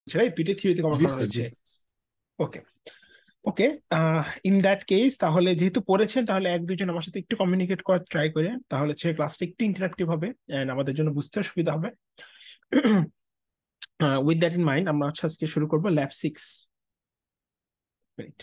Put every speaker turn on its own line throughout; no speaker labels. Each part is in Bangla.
রাইট, দুইটা থিওরিতে কভার
জি
করা
স্যার, জি।
হয়েছে। ওকে, ওকে। ইন দ্যাট কেস তাহলে যেহেতু পড়েছেন, তাহলে এক দুজন আমার সাথে একটু কমিউনিকেট করার ট্রাই করে, তাহলে হচ্ছে ক্লাসটা একটু ইন্টারাক্টিভ হবে এন্ড আমাদের জন্য বুঝতে সুবিধা হবে। উইথ দ্যাট ইন মাইন্ড আমরা হচ্ছে আজকে শুরু করবো lab 6। Right.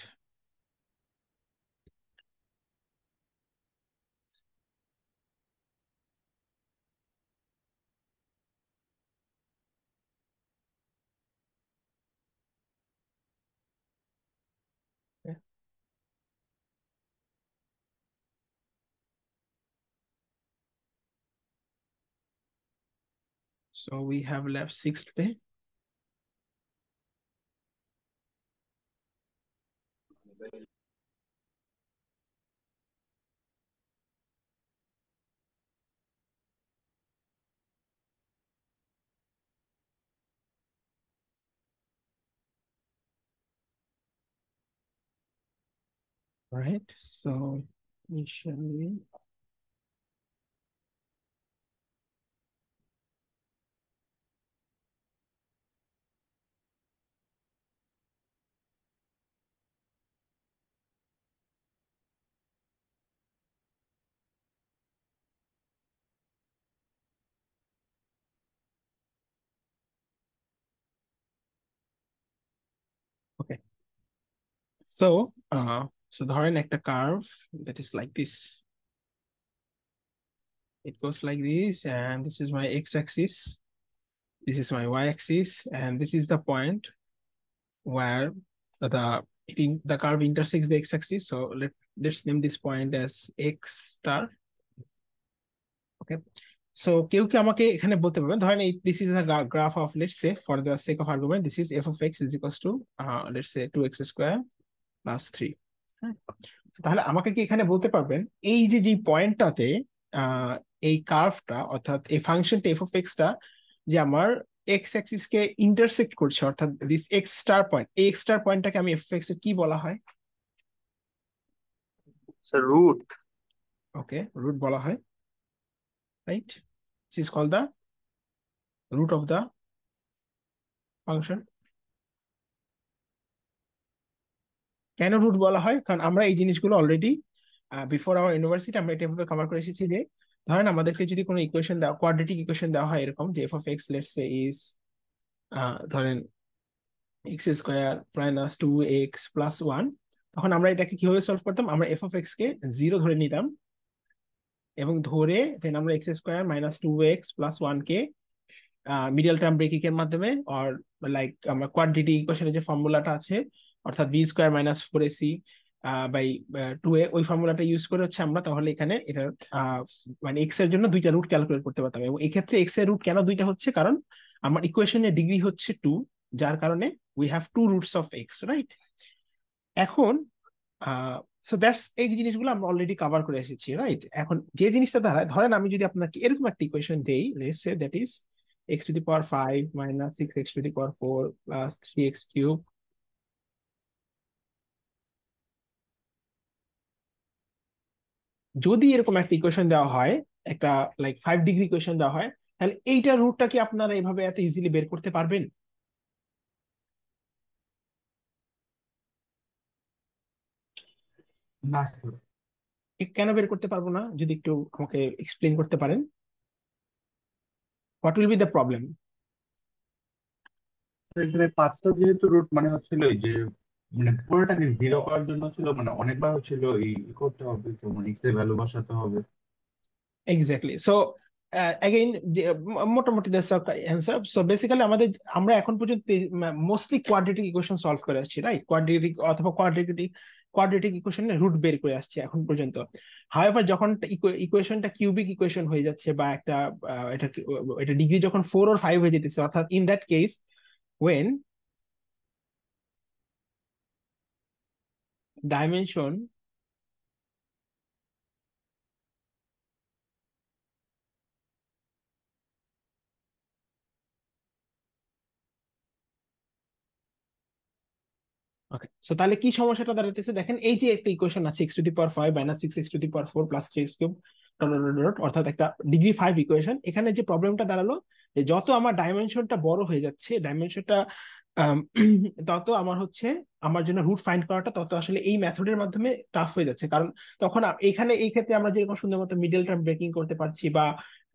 So we have lab 6 today. Right. So initially, okay. So ধরেন একটা curve that is like this. It goes like this, and this is my x-axis. This is my y-axis, and this is the point where the curve intersects the x-axis. So let's name this point as x star. Okay. So কেউ কি আমাকে এখানে বলতে পারবেন, ধরেন এই this is a graph of, let's say for the sake of argument, this is f of x is equals to let's say 2x square plus 3. হ্যাঁ? তাহলে আমাকে কি এখানে বলতে পারবেন এই যে যে পয়েন্টটাতে আহ এই কার্ভটা অর্থাৎ এই ফাংশনটা এফ অফ এক্স টা যে আমার এক্স অ্যাক্সিস কে ইন্টারসেক্ট করছে, অর্থাৎ দিস এক্স স্টার পয়েন্ট, এই এক্স স্টার পয়েন্টটাকে আমি এফ অফ এক্স এর কি বলা হয়?
Sir root.
ওকে, রুট বলা হয়। Right, this is called the root of the function. কেন রুট বলা হয়? কারণ আমরা এই জিনিসগুলো অলরেডি বিফোর আওয়ার ইউনিভার্সিটি আমরা এটা এভাবে কভার করে এসেছি যে ধরেন আমাদেরকে যদি কোনো ইকুয়েশন দেওয়া, কোয়াড্রেটিক ইকুয়েশন দেওয়া হয় এরকম যে f of x let's say is ধরেন x square minus 2x plus 1, তখন আমরা এটাকে কিভাবে সলভ করতাম? আমরা এফ অফ এক্স কে 0 ধরে নিতাম এবং ধরে দেন আমরা x square minus 2x plus 1 কে মিডল টার্ম ব্রেকিং এর মাধ্যমে অর লাইক আমরা কোয়াড্রেটিক ইকুয়েশনের যে ফর্মুলাটা আছে অর্থাৎ B square minus 4ac by 2a, ওই ফর্মুলাটা ইউজ করে হচ্ছে আমরা তাহলে এখানে এটা মানে এক্স এর জন্য দুইটা রুট ক্যালকুলেট করতে পারতাম। এবং এই ক্ষেত্রে এক্স এর রুট কেন দুইটা হচ্ছে? কারণ আমার ইকুয়েশনের ডিগ্রি হচ্ছে 2, যার কারণে we have to roots of X, right? এখন সো দ্যাটস, এই জিনিসগুলো আমরা অলরেডি কভার করে এসেছি, রাইট? এখন যে জিনিসটা দাঁড়ায়, ধরেন আমি যদি আপনাকে এরকম একটা ইকুয়েশন দেই, let's say that is x to the power 5 minus 6x to the power 4 plus 3x cube. যদি এরকম একটা ইকুয়েশন দেওয়া হয়, একটা লাইক 5 ডিগ্রি ইকুয়েশন দেওয়া হয়, তাহলে এইটার রুটটা কি আপনারা এইভাবে এত ইজিলি বের করতে পারবেন?
না স্যার,
কেন বের করতে পারবো না যদি একটু আমাকে এক্সপ্লেন করতে পারেন? What will be the problem?
এখানে পাঁচটা যেহেতু রুট মানে হচ্ছিল এই যে মানে পুরোটাকে জিরো করার জন্য ছিল, মানে অনেকবার হচ্ছিল এই করতে হবে, যেমন এক্স এর ভ্যালু বসাতে হবে।
এক্স্যাক্টলি। সো অ্যাগেইন মোটামুটি দ্যাটস অ্যান্সার। সো বেসিক্যালি আমরা এখন পর্যন্ত মোস্টলি কোয়াড্রেটিক ইকুয়েশন সলভ করে আসছি, রাইট? কোয়াড্রেটিক অথবা কোয়াড্রেটিক ইকুয়েশনের রুট বের করে আসছি এখন পর্যন্ত। হাউএভার যখন ইকুয়েশনটা কিউবিক ইকুয়েশন হয়ে যাচ্ছে বা একটা এটা এটা ডিগ্রি যখন 4 or 5 হয়ে যেতেছে, অর্থাৎ in that case when dimension okay, so তাহলে কি সমস্যাটা দাঁড়াতেছে দেখেন, এই যে একটা ইকুয়েশন আছে x to the power 5 minus 6x to the power 4 plus 3x cube, অর্থাৎ একটা ডিগ্রি 5 ইকুয়েশন। এখানে যে প্রবলেমটা দাঁড়ালো যে যত আমার ডাইমেনশনটা বড় হয়ে যাচ্ছে, ডাইমেনশনটা আম, তত আমার হচ্ছে আমার জন্য রুট ফাইন্ড করাটা তত আসলে এই মেথডের মাধ্যমে টাফ হয়ে যাচ্ছে, কারণ তখন এখানে এই ক্ষেত্রে আমরা যেরকম সুন্দর মতো মিডল টার্ম ব্রেকিং করতে পারছি, বা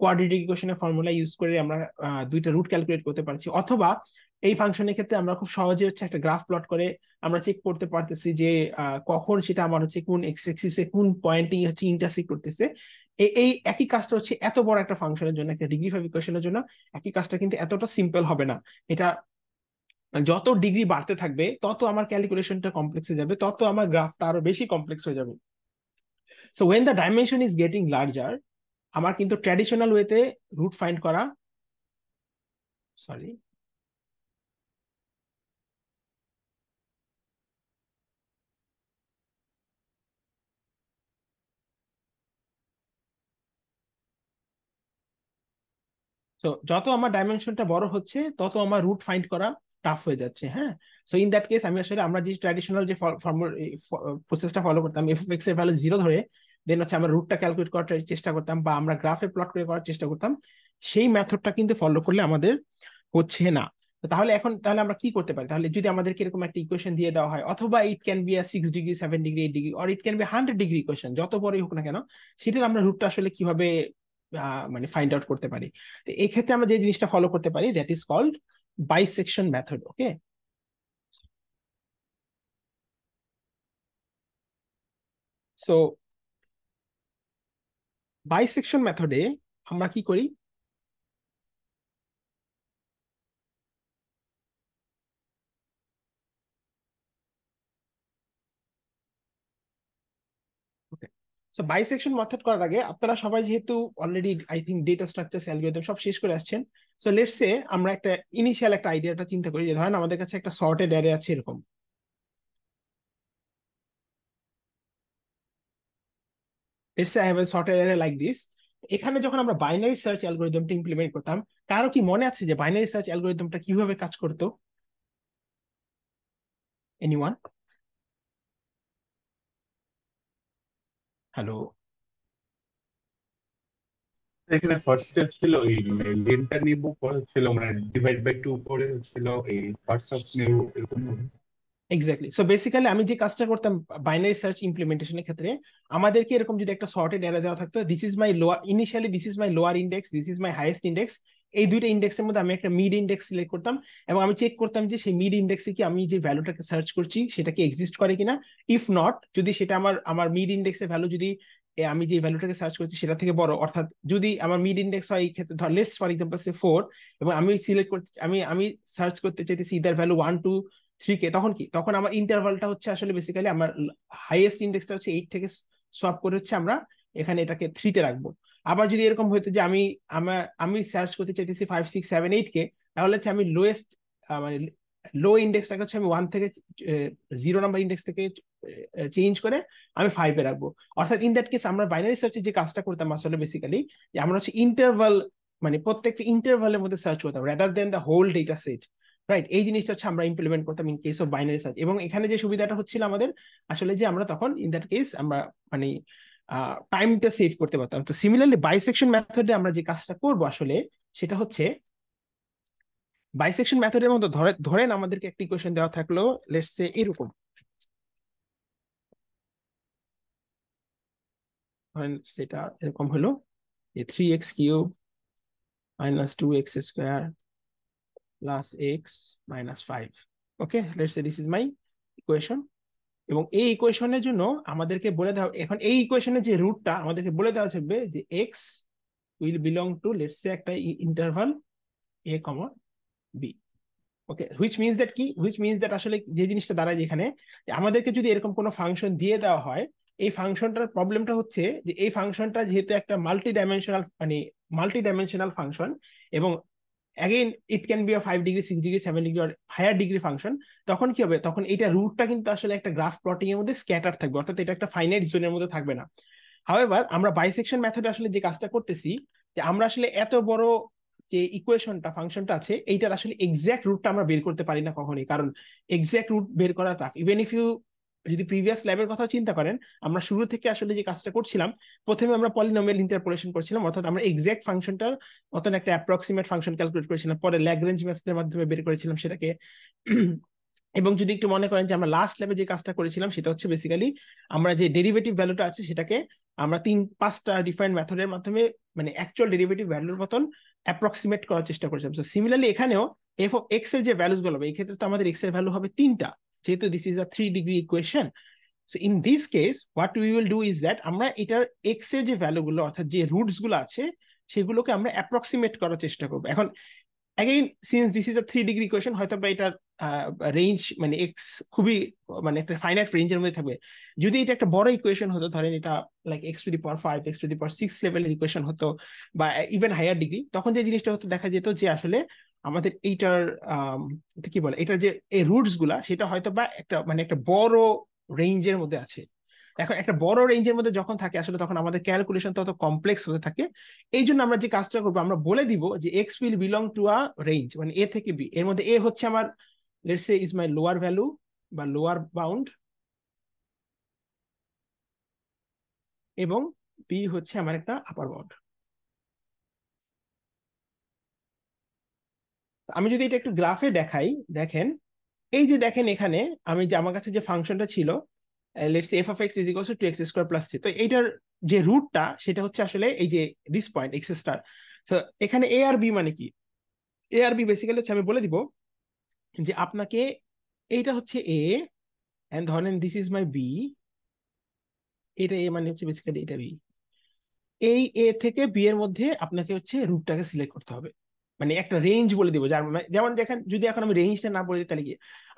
কোয়াড্রেটিক ইকুয়েশনের ফর্মুলা ইউজ করে আমরা দুইটা রুট ক্যালকুলেট করতে পারছি, অথবা এই ফাংশনের ক্ষেত্রে আমরা খুব সহজে হচ্ছে একটা গ্রাফ প্লট করে আমরা চেক করতে পারতেছি যে কখন সেটা আমার হচ্ছে কোন এক্স এক্সিসে কোন পয়েন্টে হচ্ছে ইন্টারসেক্ট করতেছে। এই একই কাজটা হচ্ছে এত বড় একটা ফাংশনের জন্য, একটা ডিগ্রি ফাইভ ইকুয়েশনের জন্য একই কাজটা কিন্তু এতটা সিম্পল হবে না। এটা যত ডিগ্রি বাড়তে থাকবে তত আমার ক্যালকুলেশনটা কমপ্লেক্স হয়ে যাবে, তত আমার গ্রাফটা আরো বেশি কমপ্লেক্স হয়ে যাবে। So when the dimension is getting larger, আমার কিন্তু ট্র্যাডিশনাল ওয়েতে রুট ফাইন্ড করা, সরি, সো যত আমার ডাইমেনশনটা বড় হচ্ছে তত আমার রুট ফাইন্ড করা টাফ হয়ে যাচ্ছে। হ্যাঁ, সো ইন দ্যাট কেস আমি আসলে আমরা যে ট্র্যাডিশনাল যে প্রসেসটা ফলো করতাম, এফ অফ এক্স এর ভ্যালু জিরো ধরে দেন হচ্ছে আমরা রুটটা ক্যালকুলেট করার চেষ্টা করতাম, বা আমরা গ্রাফে প্লট করে করার চেষ্টা করতাম, সেই মেথডটা কিন্তু ফলো করলে আমাদের হচ্ছে না। তো তাহলে এখন তাহলে আমরা কি করতে পারি? তাহলে যদি আমাদেরকে এরকম একটা ইকুয়েশন দিয়ে দেওয়া হয়, অথবা ইট can B 6 degree, 7 degree, 8 degree, or it can B 100 degree equation, যত বড়ই হোক না কেন, সেটার আমরা রুটটা আসলে কিভাবে মানে ফাইন্ড আউট করতে পারি? তো এই ক্ষেত্রে আমরা যে জিনিসটা ফলো করতে পারি, that is called bisection method. Okay, so bisection মেথডে আমরা কি করি? ওকে, সো বাইসেকশন মেথড করার আগে আপনারা সবাই যেহেতু already I think data structure, algorithm সব শেষ করে আসছেন, সো লেটস সে আমরা একটা ইনিশিয়াল একটা আইডিয়াটা চিন্তা করি, যে ধরেন আমাদের কাছে একটা সর্টেড অ্যারে আছে এরকম। Let's say I have a sorted array like this. এখানে যখন আমরা বাইনারি সার্চ অ্যালগরিদমটা ইমপ্লিমেন্ট করতাম, কারো কি মনে আছে যে বাইনারি সার্চ অ্যালগরিদমটা কিভাবে কাজ করতো? এনিওয়ান? হ্যালো?
এখানে ফার্স্ট স্টেপ ছিল এই লেনটা নিব, পরে ছিল মানে ডিভাইড বাই টু, পরে ছিল এই পার্টস অফ নিউ, এরকম ভাবে।
এক্স্যাক্টলি, সো বেসিক্যালি আমি যে কাজটা করতাম বাইনারি সার্চ ইমপ্লিমেন্টেশনের ক্ষেত্রে, আমাদেরকে এরকম যদি একটা সর্টেড অ্যারে দেওয়া থাকতো, this is my lower initially, this is my lower index, this is my highest index, এই দুইটা ইন্ডেক্সের মধ্যে আমি একটা মিড ইন্ডেক্স সিলেক্ট করতাম, এবং আমি চেক করতাম যে সেই মিড ইন্ডেক্সে কি আমি যে ভ্যালুটাকে সার্চ করছি সেটা কি এক্সিস্ট করে কিনা। ইফ নট, যদি সেটা আমার আমার মিড ইন্ডেক্সের ভ্যালু যদি আমি যে ভ্যালুটাকে সার্চ করছি সেটা থেকে বড়, অর্থাৎ যদি আমার মিড ইন্ডেক্স হয় এই ক্ষেত্রে ধর লেটস ফর এক্সাম্পল সে 4, এবং আমি সিলেক্ট করতে আমি সার্চ করতে চাইতেছি ইদার ভ্যালু 1 2 3 কে, তখন কি, তখন আমার ইন্টারভালটা হচ্ছে আসলে বেসিক্যালি আমার হাইয়েস্ট ইন্ডেক্সটা হচ্ছে 8 থেকে সোয়াপ করে হচ্ছে আমরা এখানে এটাকে 3 তে রাখবো। আবার যদি এরকম হতো যে আমি সার্চ করতে চাইতেছি 5 6 7 8 কে, তাহলে হচ্ছে আমি লোয়েস্ট মানে লো ইন্ডেক্সটাকে হচ্ছে আমি 1 থেকে 0 নাম্বার ইন্ডেক্স থেকে চেঞ্জ করে আমি 5-এ রাখবো। অর্থাৎ ইন দ্যাট কেস আমরা বাইনারি সার্চে যে কাজটা করতাম আসলে বেসিক্যালি, যে আমরা হচ্ছে ইন্টারভাল, মানে প্রত্যেকটা ইন্টারভালের মধ্যে সার্চ করতাম rather than the whole data set. Right, এই জিনিসটা হচ্ছে আমরা ইমপ্লিমেন্ট করতাম in case of binary search. এবং এখানে যে সুবিধাটা হচ্ছিল আমাদের আসলে, যে আমরা তখন ইন দ্যাট কেস আমরা মানে টাইমটা সেভ করতে পারতাম। তো সিমিলারলি বাইসেকশন মেথডে আমরা যে কাজটা করব আসলে, সেটা হচ্ছে বাইসেকশন মেথডের মধ্যে ধরেন আমাদেরকে একটা ইকুয়েশন দেওয়া থাকলো, লেটস সে এরকম, ধরেন সেটা এরকম হলো যে 3x³ -2x² +x - 5। Okay, let's say this is my equation. এবং এই ইকুয়েশনের জন্য আমাদেরকে বলে দেওয়া, এখন এই ইকুয়েশনের যে রুটটা আমাদেরকে বলে দেওয়া থাকবে যে x will belong to let's say একটা interval a, b। Okay, which means that কি, হুইচ মিনস দ্যাট আসলে যে জিনিসটা দাঁড়ায় যেখানে, যে আমাদেরকে যদি এরকম কোনো ফাংশন দিয়ে দেওয়া হয়, এই ফাংশনটার প্রবলেমটা হচ্ছে যে এই ফাংশনটা যেহেতু একটা মাল্টি ডাইমেনশনাল ফাংশন, এবং again it can be 5 degree, 6 degree, 7 degree আর হায়ার ডিগ্রি ফাংশন, তখন কি হবে, তখন এটা রুটটা কিন্তু আসলে একটা গ্রাফ প্লটিং এর মধ্যে স্ক্যাটার থাকবে, অর্থাৎ এটা একটা ফাইনাইট জোনের মধ্যে থাকবে না। হাওয়েভার আমরা বাইসেকশন মেথডে আসলে যে কাজটা করতেছি, যে আমরা আসলে এত বড় যে ইকুয়েশনটা ফাংশনটা আছে এইটার আসলে এক্সাক্ট রুটটা আমরা বের করতে পারি না কখনোই, কারণ এক্সাক্ট রুট বের করা টাফ। ইভেন ইফ ইউ যদি প্রিভিয়াস ল্যাবের কথা চিন্তা করেন, আমরা শুরু থেকে আসলে যে কাজটা করছিলাম, প্রথমে আমরা পলিনোমিয়াল ইন্টারপোলেশন করছিলাম, অর্থাৎ আমরা এক্সাক্ট ফাংশনটার মতন একটা অ্যাপ্রক্সিমেট ফাংশন ক্যালকুলেট করেছিলাম, পরে ল্যাগ্রেঞ্জ মেথডের মাধ্যমে বের করেছিলাম সেটাকে। এবং যদি একটু মনে করেন যে আমরা লাস্ট ল্যাবে যে কাজটা করেছিলাম সেটা হচ্ছে বেসিক্যালি আমরা যে ডেরিভেটিভ ভ্যালুটা আছে সেটাকে আমরা 3-5টা ডিফারেন্ট মেথডের মাধ্যমে মানে অ্যাকচুয়াল ডেরিভেটিভ ভ্যালুর মতন অ্যাপ্রক্সিমেট করার চেষ্টা করেছিলাম। তো সিমিলারলি এখানেও এফ অফ এক্স এর যে ভ্যালুস গুলো হবে, এই ক্ষেত্রে তো আমাদের এক্স এর ভ্যালু হবে 3টা, যেহেতু this is a 3 degree equation. So in this case what we will do is that আমরা এটার এক্স এর যে ভ্যালু গুলো অর্থাৎ যে রুটস গুলো আছে সেগুলোকে আমরা অ্যাপ্রক্সিমেট করার চেষ্টা করবো। এখন again since this is a 3 degree equation, হয়তো বা এটার রেঞ্জ মানে এক্স খুবই মানে একটা ফাইনাইট রেঞ্জের মধ্যে থাকবে। যদি এটা একটা বড় ইকুয়েশন হতো, ধরেন এটা লাইক x⁵, x⁶ লেভেলের ইকুয়েশন হতো বা ইভেন হায়ার ডিগ্রি, তখন যে জিনিসটা হতো দেখা যেত যে আসলে আমাদের এইটার এটা কি বলে, এটার যে এই রুটস গুলা সেটা হয়তো বা একটা মানে একটা বড় রেঞ্জের মধ্যে আছে। এখন একটা বড় রেঞ্জের মধ্যে যখন থাকে আসলে তখন আমাদের ক্যালকুলেশন তত কমপ্লেক্স হতে থাকে। এই জন্য আমরা যে কাজটা করবো, আমরা বলে দিব যে x will belong to a range, মানে এ থেকে বি, এর মধ্যে এ হচ্ছে আমার let's say is my lower value বা লোয়ার বাউন্ড, এবং বি হচ্ছে আমার একটা আপার বাউন্ড। আমি যদি এটা একটু গ্রাফে দেখাই, দেখেন এই যে দেখেন এখানে আমি যে আমার কাছে যে ফাংশনটা ছিল let's say F of X is equals two x square plus 3, তো এইটার যে রুটটা সেটা হচ্ছে আসলে এই যে দিস পয়েন্ট এক্স স্টার। তো এখানে এ আর বি মানে কি, এ আর বি বেসিক্যালি হচ্ছে আমি বলে দিব যে আপনাকে এইটা হচ্ছে এ এন্ড ধরেন দিস ইজ মাই বি, এটা এ মানে হচ্ছে বেসিক্যালি এটা বি। এই এ থেকে বি এর মধ্যে আপনাকে হচ্ছে রুটটাকে সিলেক্ট করতে হবে, মানে একটা রেঞ্জ বলে দিব যার যেমন দেখেন যদি এখন আমি রেঞ্জটা না বলে দিই তাহলে কি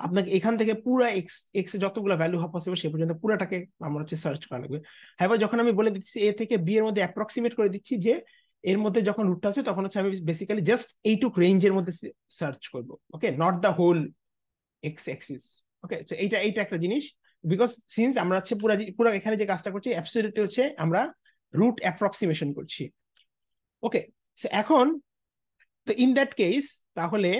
আপনাকে এখান থেকে পুরো এক্স এক্স এর যতগুলো ভ্যালু হওয়া পসিবল সে পর্যন্ত পুরোটাকে আমার হচ্ছে সার্চ করা লাগবে। হ্যাঁ, যখন আমি বলে দিচ্ছি এ থেকে বি এর মধ্যে অ্যাপ্রক্সিমেট করে দিচ্ছি যে এর মধ্যে যখন রুটটা আছে তখন হচ্ছে আমি বেসিক্যালি জাস্ট এইটুক রেঞ্জের মধ্যে সার্চ করবো, okay, not the whole x axis. Okay, তো এইটা এইটা একটা জিনিস, বিকজ সিন্স আমরা হচ্ছে পুরো পুরো এখানে যে কাজটা করছি অ্যাবসলিউটলি হচ্ছে আমরা রুট অ্যাপ্রক্সিমেশন করছি। ওকে, এখন তো ইন দ্যাট কেস তাহলে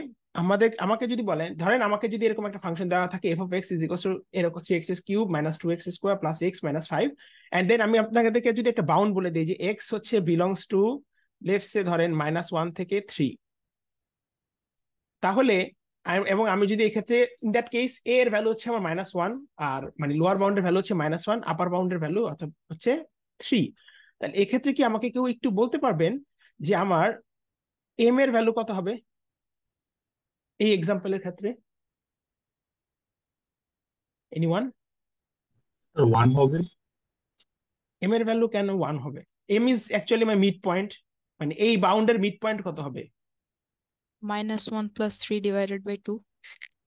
আমাকে যদি বলেন, ধরেন আমাকে যদি এরকম একটা ফাংশন দেওয়া থাকে F of X is equals two এরকম 3x³ - 2x² + x - 5, and then আমি আপনাকে যদি একটা বাউন্ড বলে দিই যে এক্স হচ্ছে বিলংস টু লেটস সে ধরেন -1 থেকে 3, তাহলে এবং আমি যদি এক্ষেত্রে ইন দ্যাট কেস এ এর ভ্যালু হচ্ছে আমার -1, আর মানে লোয়ার বাউন্ডের ভ্যালু হচ্ছে -1, আপার বাউন্ডের ভ্যালু অর্থাৎ হচ্ছে 3, তাহলে এক্ষেত্রে কি আমাকে কেউ একটু বলতে পারবেন যে আমার এম এর ভ্যালু কত হবে এই এক্সাম্পলের ক্ষেত্রে? এনিওয়ান?
ওয়ান হবে।
এম এর ভ্যালু কেন 1 হবে? M is actually my midpoint, মানে এই বাউন্ডের মিড পয়েন্ট কত হবে?
-1 + 3 divided by 2.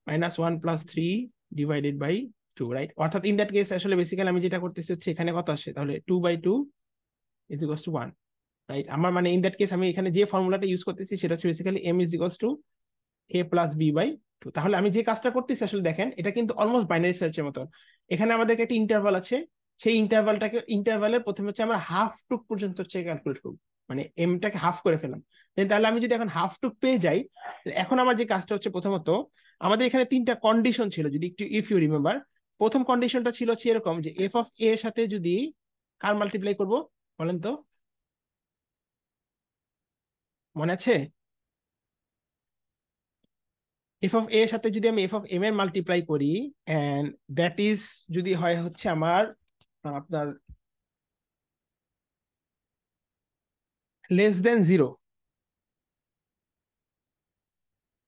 -1 + 3 divided by 2, right? অর্থাৎ ইন দ্যাট কেস আসলে বেসিক্যালি আমি যেটা করতেছি হচ্ছে এখানে কত আসে, তাহলে 2/2 ইজ ইকুয়ালস টু 1, রাইট? আমার মানে ইন দ্যাট কেস আমি এখানে যে ফর্মুলাটা ইউজ করতেছি সেটা হচ্ছে basically M is equals to a + b/2। তাহলে আমি যে কাজটা করতেছি আসলে দেখেন এটা কিন্তু অলমোস্ট বাইনারি সার্চের মতন। এখানে আমাদের একটা ইন্টারভাল আছে, সেই ইন্টারভালের প্রথমে হচ্ছে আমরা হাফ টুক পর্যন্ত হচ্ছে ক্যালকুলেট করবো, মানে এমটাকে হাফ করে ফেলাম। তাহলে আমি যদি এখন হাফ টুক পেয়ে যাই, এখন আমার যে কাজটা হচ্ছে প্রথমত আমাদের এখানে 3টা কন্ডিশন ছিল, যদি একটু ইফ ইউ রিমেম্বার। প্রথম কন্ডিশনটা ছিল হচ্ছে এরকম যে এফ অফ এ এর সাথে যদি কার মাল্টিপ্লাই করব বলেন তো, মনে আছে? এফ অফ এ এর সাথে যদি আমি এফ অফ এম এর মাল্টিপ্লাই করি, এন্ড দ্যাট ইজ যদি হয় হচ্ছে আমার আপনার <0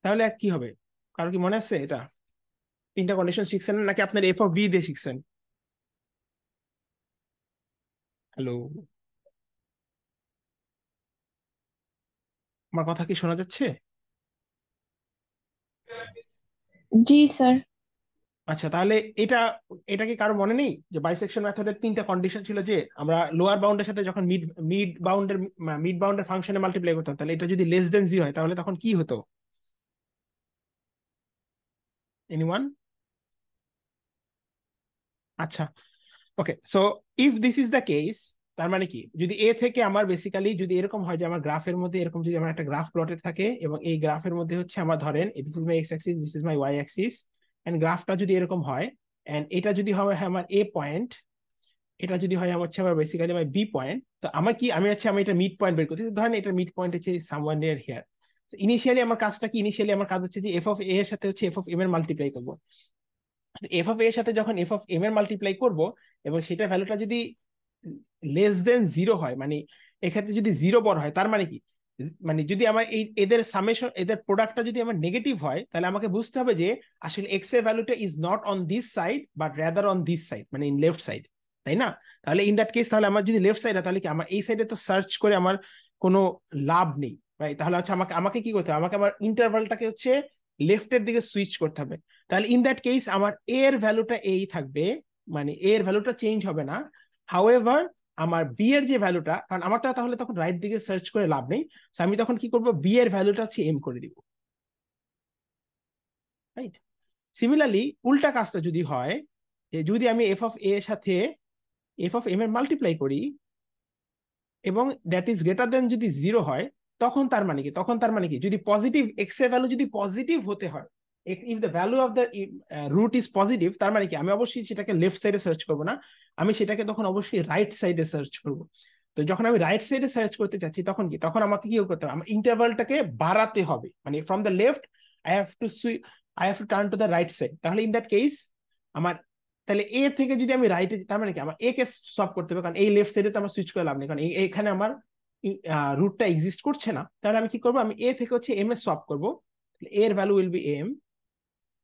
তাহলে কি হবে? কারো কি মনে আছে এটা? 3টা কন্ডিশন শিখছেন নাকি আপনার এফ অফ বি দিয়ে শিখছেন? হ্যালো, আমার কথা কি শোনা যাচ্ছে?
জি স্যার।
আচ্ছা, তাহলে এটা এটা কি কারো মনে নেই যে বাইসেকশন মেথডের 3টা কন্ডিশন ছিল যে আমরা লোয়ার বাউন্ডের সাথে যখন মিড বাউন্ডের ফাংশনে মাল্টিপ্লাই করতাম, তাহলে এটা যদি <0 হয় তাহলে তখন কি হতো? এনিওয়ান? আচ্ছা, okay, so if this is the case, তার মানে কি যদি এ থেকে আমার বেসিক্যালি যদি এরকম হয় যে আমার গ্রাফের মধ্যে এরকম যদি আমার একটা গ্রাফ প্লটেড থাকে এবং এই গ্রাফের মধ্যে হচ্ছে আমার ধরেন this is my x axis, this is my y axis, and গ্রাফটা যদি এরকম হয়, এন্ড এটা যদি হয় আমার এ পয়েন্ট, এটা যদি হয় আমার হচ্ছে আমার বেসিক্যালি আমার বি পয়েন্ট, তো আমার কি আমি হচ্ছে আমি এটা মিড পয়েন্ট বের করতেছি, ধরেন এটা মিড পয়েন্ট হচ্ছে সামওয়ার নিয়ার হিয়ার। ইনিশিয়ালি আমার কাজটা কি, ইনিশিয়ালি আমার কাজ হচ্ছে যে এফ অফ এ এর সাথে হচ্ছে এফ অফ এম এর মাল্টিপ্লাই করবো। এফ অফ এ এর সাথে যখন এফ অফ এম এর মাল্টিপ্লাই করব এবং সেটা ভ্যালুটা যদি লেস দেন জিরো হয়, মানে এক্ষেত্রে যদি জিরো বড় হয়, তার মানে কি, মানে যদি আমার এই এদের সামেশন এদের প্রোডাক্টটা যদি আমার নেগেটিভ হয়, তাহলে আমাকে বুঝতে হবে যে আসলে এক্স এর ভ্যালুটা is not on this side but rather on this side, মানে ইন লেফট সাইড, তাই না? তাহলে ইন দ্যাট কেস তাহলে আমার যদি লেফট সাইড হয়, তাহলে কি আমার এই সাইডে তো সার্চ করে আমার কোনো লাভ নেই, রাইট? তাহলে হচ্ছে আমাকে আমাকে কি করতে হবে, আমাকে আমার ইন্টারভালটাকে হচ্ছে লেফটের দিকে সুইচ করতে হবে। তাহলে ইন দ্যাট কেস আমার এ এর ভ্যালুটা এই থাকবে, মানে এ এর ভ্যালুটা চেঞ্জ হবে না। হাউএভার আমার বি এর যে ভ্যালুটা, কারণ আমার তো তাহলে তখন রাইট দিকে সার্চ করে লাভ নেই, আমি তখন কি করব, বি এর ভ্যালুটা হচ্ছে এম করে দিব, রাইট? সিমিলারলি উল্টা কাজটা যদি হয়, যে যদি আমি এফ অফ এ এর সাথে এফ অফ এম এর মাল্টিপ্লাই করি এবং দ্যাট ইজ গ্রেটার দেন যদি জিরো হয়, তখন তার মানে কি, তখন তার মানে কি, যদি পজিটিভ এক্স এর ভ্যালু যদি পজিটিভ হতে হয়, if the value of the root is positive, তার মানে কি আমি অবশ্যই সেটাকে লেফট সাইডে সার্চ করবো না, আমি সেটাকে তখন অবশ্যই রাইট সাইডে সার্চ করব। তো যখন আমি রাইট সাইডে সার্চ করতে চাচ্ছি, তখন কি, তখন আমাকে কি করতে হবে, আমার ইন্টারভালটাকে বাড়াতে হবে, মানে from the left I have to turn to the right side. তাহলে ইন দ্যাট কেস আমার, তাহলে এ থেকে যদি আমি রাইটে, তার মানে কি আমার এ কে সলভ করতে হবে, কারণ এই লেফট সাইডে তো আমার সুইচ করে লাভ নেই, কারণ এখানে আমার রুটটা এক্সিস্ট করছে না। তাহলে আমি কি করবো, আমি এ থেকে হচ্ছে এম এ সলভ করবো, এ এর value will be M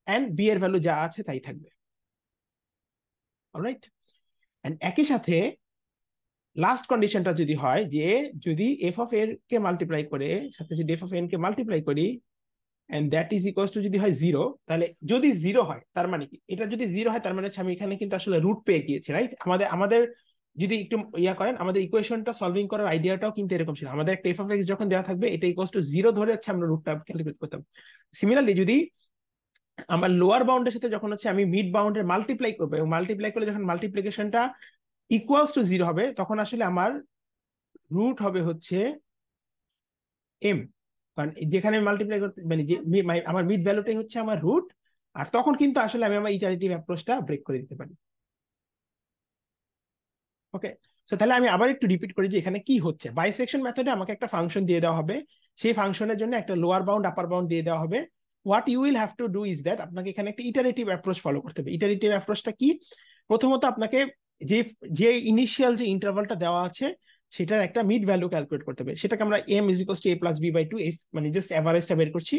and B এর ভ্যালু যা আছে তাই থাকবে, অলরাইট? এন্ড একই সাথে লাস্ট কন্ডিশনটা যদি হয় যে যদি এফ অফ এর কে মাল্টিপ্লাই করে সাথে যদি এফ অফ এন কে মাল্টিপ্লাই করি and that is equals to যদি হয় জিরো, তাহলে যদি জিরো হয় তার মানে কি, এটা যদি জিরো হয় তার মানে হচ্ছে আমি এখানে কিন্তু আসলে রুট পেয়ে গিয়েছি, রাইট? আমাদের আমাদের যদি একটু ইয়া করেন, আমাদের ইকুয়েশনটা সলভিং করার আইডিয়াটাও কিন্তু এরকম ছিল, আমাদের একটা এফ অফ এক্স যখন দেওয়া থাকবে এটা ইকুয়ালস টু জিরো ধরে হচ্ছে আমরা রুটটা ক্যালকুলেট করতাম। সিমিলারলি যদি আমার লোয়ার বাউন্ডের সাথে যখন হচ্ছে আমি মিড বাউন্ডের মাল্টিপ্লাই করবো, এবং মাল্টিপ্লাই করলে যখন মাল্টিপ্লিকেশনটা ইকুয়ালস টু জিরো হবে, তখন আসলে আমার রুট হবে হচ্ছে এম, কারণ যেখানে মাল্টিপ্লাই করতে মানে যে আমার মিড ভ্যালুটাই হচ্ছে আমার রুট, আর তখন কিন্তু আসলে আমি আমার ইটারেটিভ অ্যাপ্রোচটা ব্রেক করে দিতে পারি। ওকে, সো তাহলে আমি আবার একটু রিপিট করি যে এখানে কি হচ্ছে। বাইসেকশন মেথডে আমাকে একটা ফাংশন দিয়ে দেওয়া হবে, সেই ফাংশনের জন্য একটা লোয়ার বাউন্ড আপার বাউন্ড দিয়ে দেওয়া হবে। What you will have to do is that আপনাকে এখানে একটা ইটারেটিভ অ্যাপ্রোচ ফলো করতে হবে। ইটারেটিভ অ্যাপ্রোচটা কি, প্রথমত আপনাকে যে যে ইনিশিয়াল যে ইন্টারভালটা দেওয়া আছে সেটার একটা মিড ভ্যালু ক্যালকুলেট করতে হবে, সেটাকে আমরা M is equals to A plus B by two, মানে জাস্ট এভারেজটা বের করছি।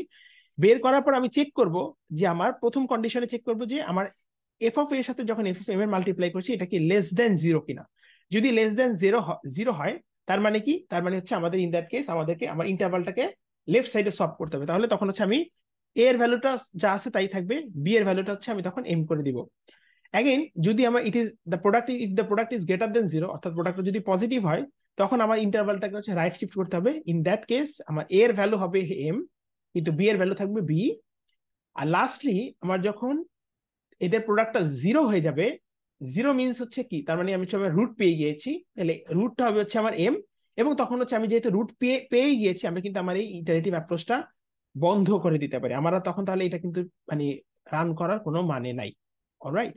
বের করার পর আমি চেক করব যে আমার প্রথম কন্ডিশনে চেক করব যে আমার এফ অফ এর সাথে যখন এফ অফ এম এর মাল্টিপ্লাই করছি এটা কি লেস দেন জিরো কিনা। যদি লেস দেন জিরো হয়, তার মানে কি, তার মানে হচ্ছে আমাদের ইন দ্যাট কেস আমাদেরকে আমার ইন্টারভালটাকে লেফট সাইডে সলভ করতে হবে। তাহলে তখন হচ্ছে আমি এ এর ভ্যালুটা যা আছে তাই থাকবে, বি এর ভ্যালুটা হচ্ছে আমি তখন এম করে দিব। অ্যাগেইন যদি আমার it is the product, if the product is greater than zero, অর্থাৎ প্রোডাক্টটা যদি পজিটিভ হয়, তখন আমার ইন্টারভালটাকে হচ্ছে রাইট শিফট করতে হবে। ইন দ্যাট কেস আমার এ এর ভ্যালু হবে এম, কিন্তু বি এর ভ্যালু থাকবে বি। আর লাস্টলি আমার যখন এদের প্রোডাক্টটা জিরো হয়ে যাবে, জিরো মিনস হচ্ছে কি, তার মানে আমি হচ্ছে রুট পেয়ে গিয়েছি, তাহলে রুটটা হবে হচ্ছে আমার এম, এবং তখন হচ্ছে আমি যেহেতু রুট পেয়ে গিয়েছি, আমি কিন্তু আমার এই ইটারেটিভ অ্যাপ্রোচটা বন্ধ করে দিতে পারি। আমরা তখন তাহলে এটা কিন্তু মানে রান করার কোনো মানে নাই, অলরাইট?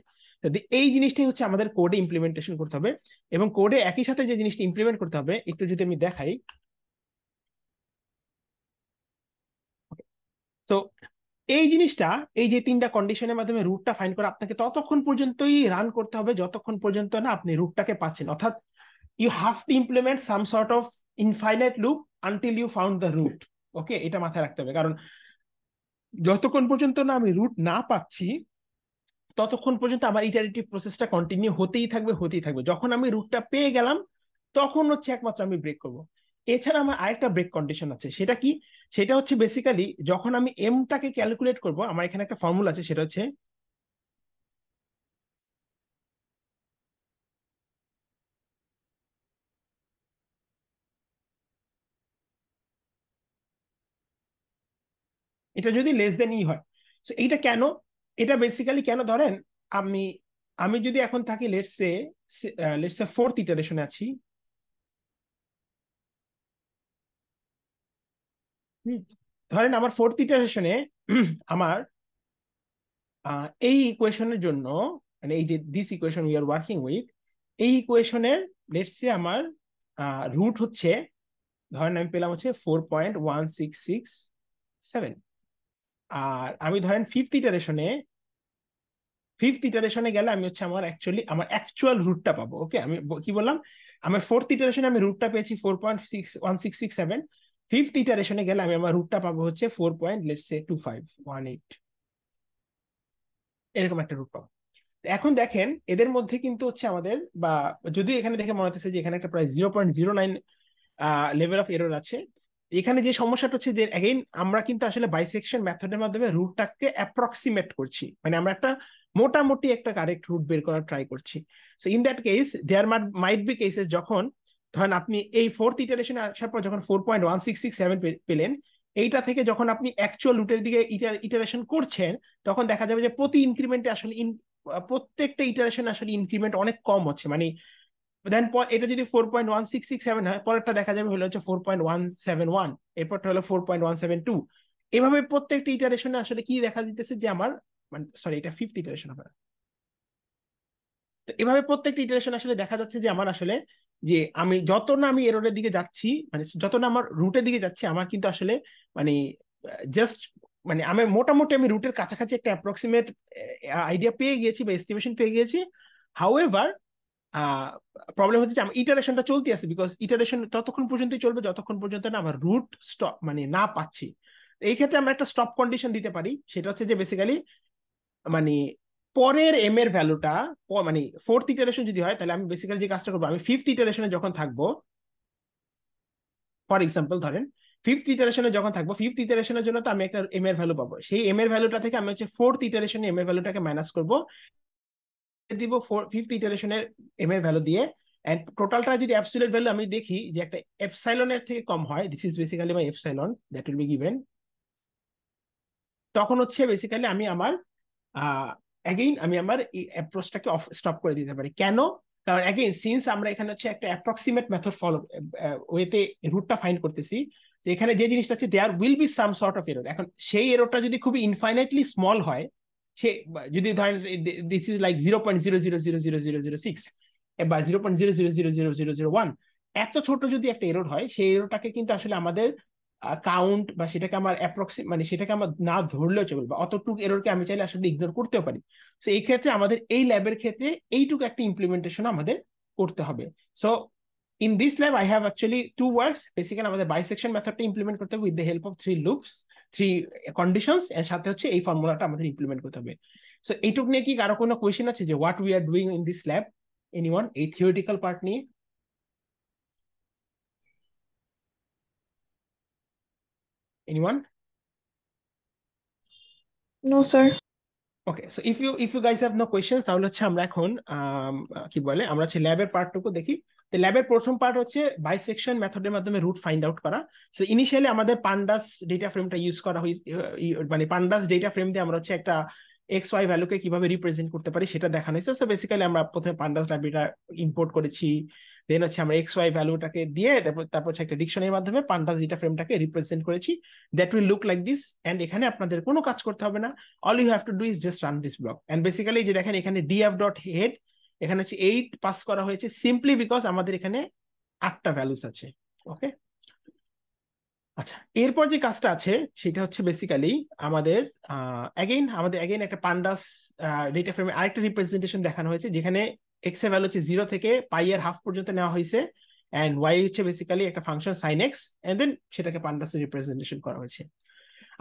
এই জিনিসটাই হচ্ছে আমাদের কোডে ইমপ্লিমেন্টেশন করতে হবে, এবং কোডে একই সাথে যে জিনিসটা ইমপ্লিমেন্ট করতে হবে একটু যদি আমি দেখাই। তো এই জিনিসটা, এই যে তিনটা কন্ডিশনের মাধ্যমে রুটটা ফাইন্ড করে আপনাকে ততক্ষণ পর্যন্তই রান করতে হবে যতক্ষণ পর্যন্ত না আপনি রুটটাকে পাচ্ছেন, অর্থাৎ you have to implement some sort of infinite loop until you found the root. Okay, এটা মাথায় রাখতে হবে, কারণ যতক্ষণ পর্যন্ত না আমি রুট না পাচ্ছি ততক্ষণ পর্যন্ত আমার ইটারেটিভ প্রসেসটা কন্টিনিউ হতেই থাকবে হতেই থাকবে। যখন আমি রুটটা পেয়ে গেলাম তখন হচ্ছে একমাত্র আমি ব্রেক করব। এছাড়া আমার আরেকটা ব্রেক কন্ডিশন আছে, সেটা কি, সেটা হচ্ছে বেসিক্যালি যখন আমি এমটাকে ক্যালকুলেট করব, আমার এখানে একটা ফর্মুলা আছে, সেটা হচ্ছে এটা যদি লেস দেন ই হয়। সো এইটা কেন, এটা বেসিক্যালি কেন, ধরেন আমি আমি যদি এখন থাকি লেটস সে ফোর্থ ইটারেশনে আছি, ধরেন আমার ফোর্থ ইটারেশনে আমার এই ইকুয়েশনের জন্য মানে এই যে this equation we are working with, এই ইকুয়েশনের লেটস সে আমার রুট হচ্ছে, ধরেন আমি পেলাম হচ্ছে 4.1667, আর আমি ধরেন ফিফথ ইটারেশনে গেলে আমি হচ্ছে আমার অ্যাকচুয়াল রুটটা পাবো। ওকে, আমি কি বললাম, আমার ফোর্থ ইটারেশনে আমি রুটটা পেয়েছি 4.1667, ফিফথ ইটারেশনে গেলে আমি আমার রুটটা পাবো হচ্ছে 4.2518, এরকম একটা রুট পাবো। এখন দেখেন এদের মধ্যে কিন্তু হচ্ছে আমাদের, বা যদি এখানে দেখে মনে হচ্ছে যে এখানে একটা প্রায় 0.09 লেভেল অফ এরর আছে। এখানে যে সমস্যাটা হচ্ছে যে অ্যাগেইন আমরা কিন্তু আসলে বাইসেকশন মেথডের মাধ্যমে রুটটাকে অ্যাপ্রক্সিমেট করছি, মানে আমরা একটা মোটামুটি একটা কারেক্ট রুট বের করার ট্রাই করছি। So in that case there might be cases যখন ধরেন আপনি এই ফোর্থ ইটারেশনে আসার পর যখন 4.1667 পেলেন, এইটা থেকে যখন আপনি অ্যাকচুয়াল রুটের দিকে ইটারেশন করছেন, তখন দেখা যাবে যে প্রতি ইনক্রিমেন্টে আসলে প্রত্যেকটা ইটারেশন আসলে ইনক্রিমেন্ট অনেক কম হচ্ছে, মানে দেন এটা যদি 4.1667 হয়, পরেরটা দেখা যাবে হলো হচ্ছে 4.171, এরপরটা হলো 4.172। এভাবে প্রত্যেকটা ইটারেশনে আসলে কি দেখা দিতেছে যে আমার, মানে সরি এটা ফিফথ ইটারেশন হবে। তো এভাবে প্রত্যেকটা ইটারেশন আসলে দেখা যাচ্ছে যে আমার আসলে যে আমি যত না আমি এররের দিকে যাচ্ছি, মানে যত না আমার রুটের দিকে যাচ্ছি, আমার কিন্তু আসলে মানে জাস্ট মানে আমি মোটামুটি আমি রুটের কাছাকাছি একটা অ্যাপ্রক্সিমেট আইডিয়া পেয়ে গিয়েছি বা এস্টিমেশন পেয়ে গিয়েছি। হাউএভার প্রবলেম হচ্ছে যে আমার ইটারেশনটা চলতে আছে, বিকজ ইটারেশন ততক্ষণ পর্যন্তই চলবে যতক্ষণ পর্যন্ত না আমার রুট স্টপ মানে না পাচ্ছি। এই ক্ষেত্রে আমরা একটা স্টপ কন্ডিশন দিতে পারি, সেটা হচ্ছে যে বেসিক্যালি মানে পরের এম এর ভ্যালুটা, মানে ফোর্থ ইটারেশন যদি হয়, তাহলে আমি বেসিক্যালি যে কাজটা করবো, আমি ফিফথ ইটারেশনে যখন থাকবো, ফর এক্সাম্পল ধরেন ফিফথ ইটারেশনে যখন থাকবো, ফিফথ ইটারেশনের জন্য তো আমি একটা এম এর ভ্যালু পাবো, সেই এম এর ভ্যালুটা থেকে আমি হচ্ছে ফোর্থ ইটারেশনে এম এর ভ্যালুটাকে মাইনাস করবো, দিব ফিফথ ইটারেশনের এম এর ভ্যালু দিয়ে, এন্ড টোটালটা যদি অ্যাবসলিউট ভ্যালু আমি দেখি যে একটা এপসাইলনের থেকে কম হয়, this is basically my epsilon that will be given, তখন হচ্ছে বেসিক্যালি আমি আমার অ্যাগেইন আমি আমার এই অ্যাপ্রোচটাকে স্টপ করে দিতে পারি। কেন? কারণ অ্যাগেইন সিন্স আমরা এখানে হচ্ছে একটা অ্যাপ্রক্সিমেট মেথড ফলো ওয়েতে রুটটা ফাইন্ড করতেছি, যে এখানে যে জিনিসটা আছে there will be some sort of error. এখন সেই এররটা যদি খুবই ইনফাইনাইটলি স্মল হয়, সে যদি ধরেন দিস ইজ লাইক 0.000006 বা 0.000001, এত ছোট যদি একটা এরর হয়, সেই এররটাকে কিন্তু আসলে আমাদের কাউন্ট বা সেটাকে আমার মানে সেটাকে আমার না ধরলেও চলবে, বা অতটুকু এররকে আমি চাইলে আসলে ইগনোর করতেও পারি। সো এই ক্ষেত্রে আমাদের এই ল্যাবের ক্ষেত্রে এইটুকু একটা ইমপ্লিমেন্টেশন আমাদের করতে হবে। So in this lab I have actually two works, basically আমাদের বাইসেকশন মেথডটা ইমপ্লিমেন্ট করতে হবে with the help of 3 loops, 3 conditions, এর সাথে হচ্ছে এই ফর্মুলাটা আমাদের ইমপ্লিমেন্ট করতে হবে। সো এইটুকু নিয়ে কি কারো কোনো কোয়েশ্চেন আছে যে what we are doing in this lab? Anyone এই থিওরিটিক্যাল পার্ট নিয়ে? Anyone?
No, sir.
Okay, so if you guys have no question, তাহলে হচ্ছে আমরা এখন কি বলে আমরা হচ্ছে ল্যাবের পার্টটুকু দেখি। তো ল্যাবের প্রথম পার্ট হচ্ছে বাইসেকশন মেথডের মাধ্যমে রুট ফাইন্ড আউট করা। সো ইনিশিয়ালি আমাদের পান্ডাস ডেটা ফ্রেমটা ইউজ করা হয়েছে, মানে পান্ডাস ডেটা ফ্রেম দিয়ে আমরা হচ্ছে একটা এক্স ওয়াই ভ্যালুকে কিভাবে রিপ্রেজেন্ট করতে পারি সেটা দেখানো হয়েছে। সো বেসিক্যালি আমরা প্রথমে পান্ডাস লাইব্রেরিটা ইম্পোর্ট করেছি, দেন হচ্ছে আমরা এক্স ওয়াই ভ্যালুটাকে দিয়ে তারপর হচ্ছে একটা ডিকশনারির মাধ্যমে পান্ডাস ডেটা ফ্রেমটাকে রিপ্রেজেন্ট করেছি, that will look like this. And এখানে আপনাদের কোনো কাজ করতে হবে না, all you have to do is just run this block. And basically যে দেখেন এখানে df.head এখানে হচ্ছে 8 পাস করা হয়েছে সিম্পলি বিকজ আমাদের এখানে 8টা ভ্যালুস আছে। ওকে, আচ্ছা, এরপর যে কাজটা আছে সেটা হচ্ছে বেসিক্যালি আমাদের অ্যাগেইন একটা পান্ডাস ডেটা ফ্রেমে আরেকটা রিপ্রেজেন্টেশন দেখানো হয়েছে, যেখানে এক্স এর ভ্যালু হচ্ছে 0 থেকে পাই এর হাফ পর্যন্ত নেওয়া হয়েছে, এন্ড ওয়াই হচ্ছে বেসিক্যালি একটা function sine X, and then সেটাকে পান্ডাসে রিপ্রেজেন্টেশন করা হয়েছে।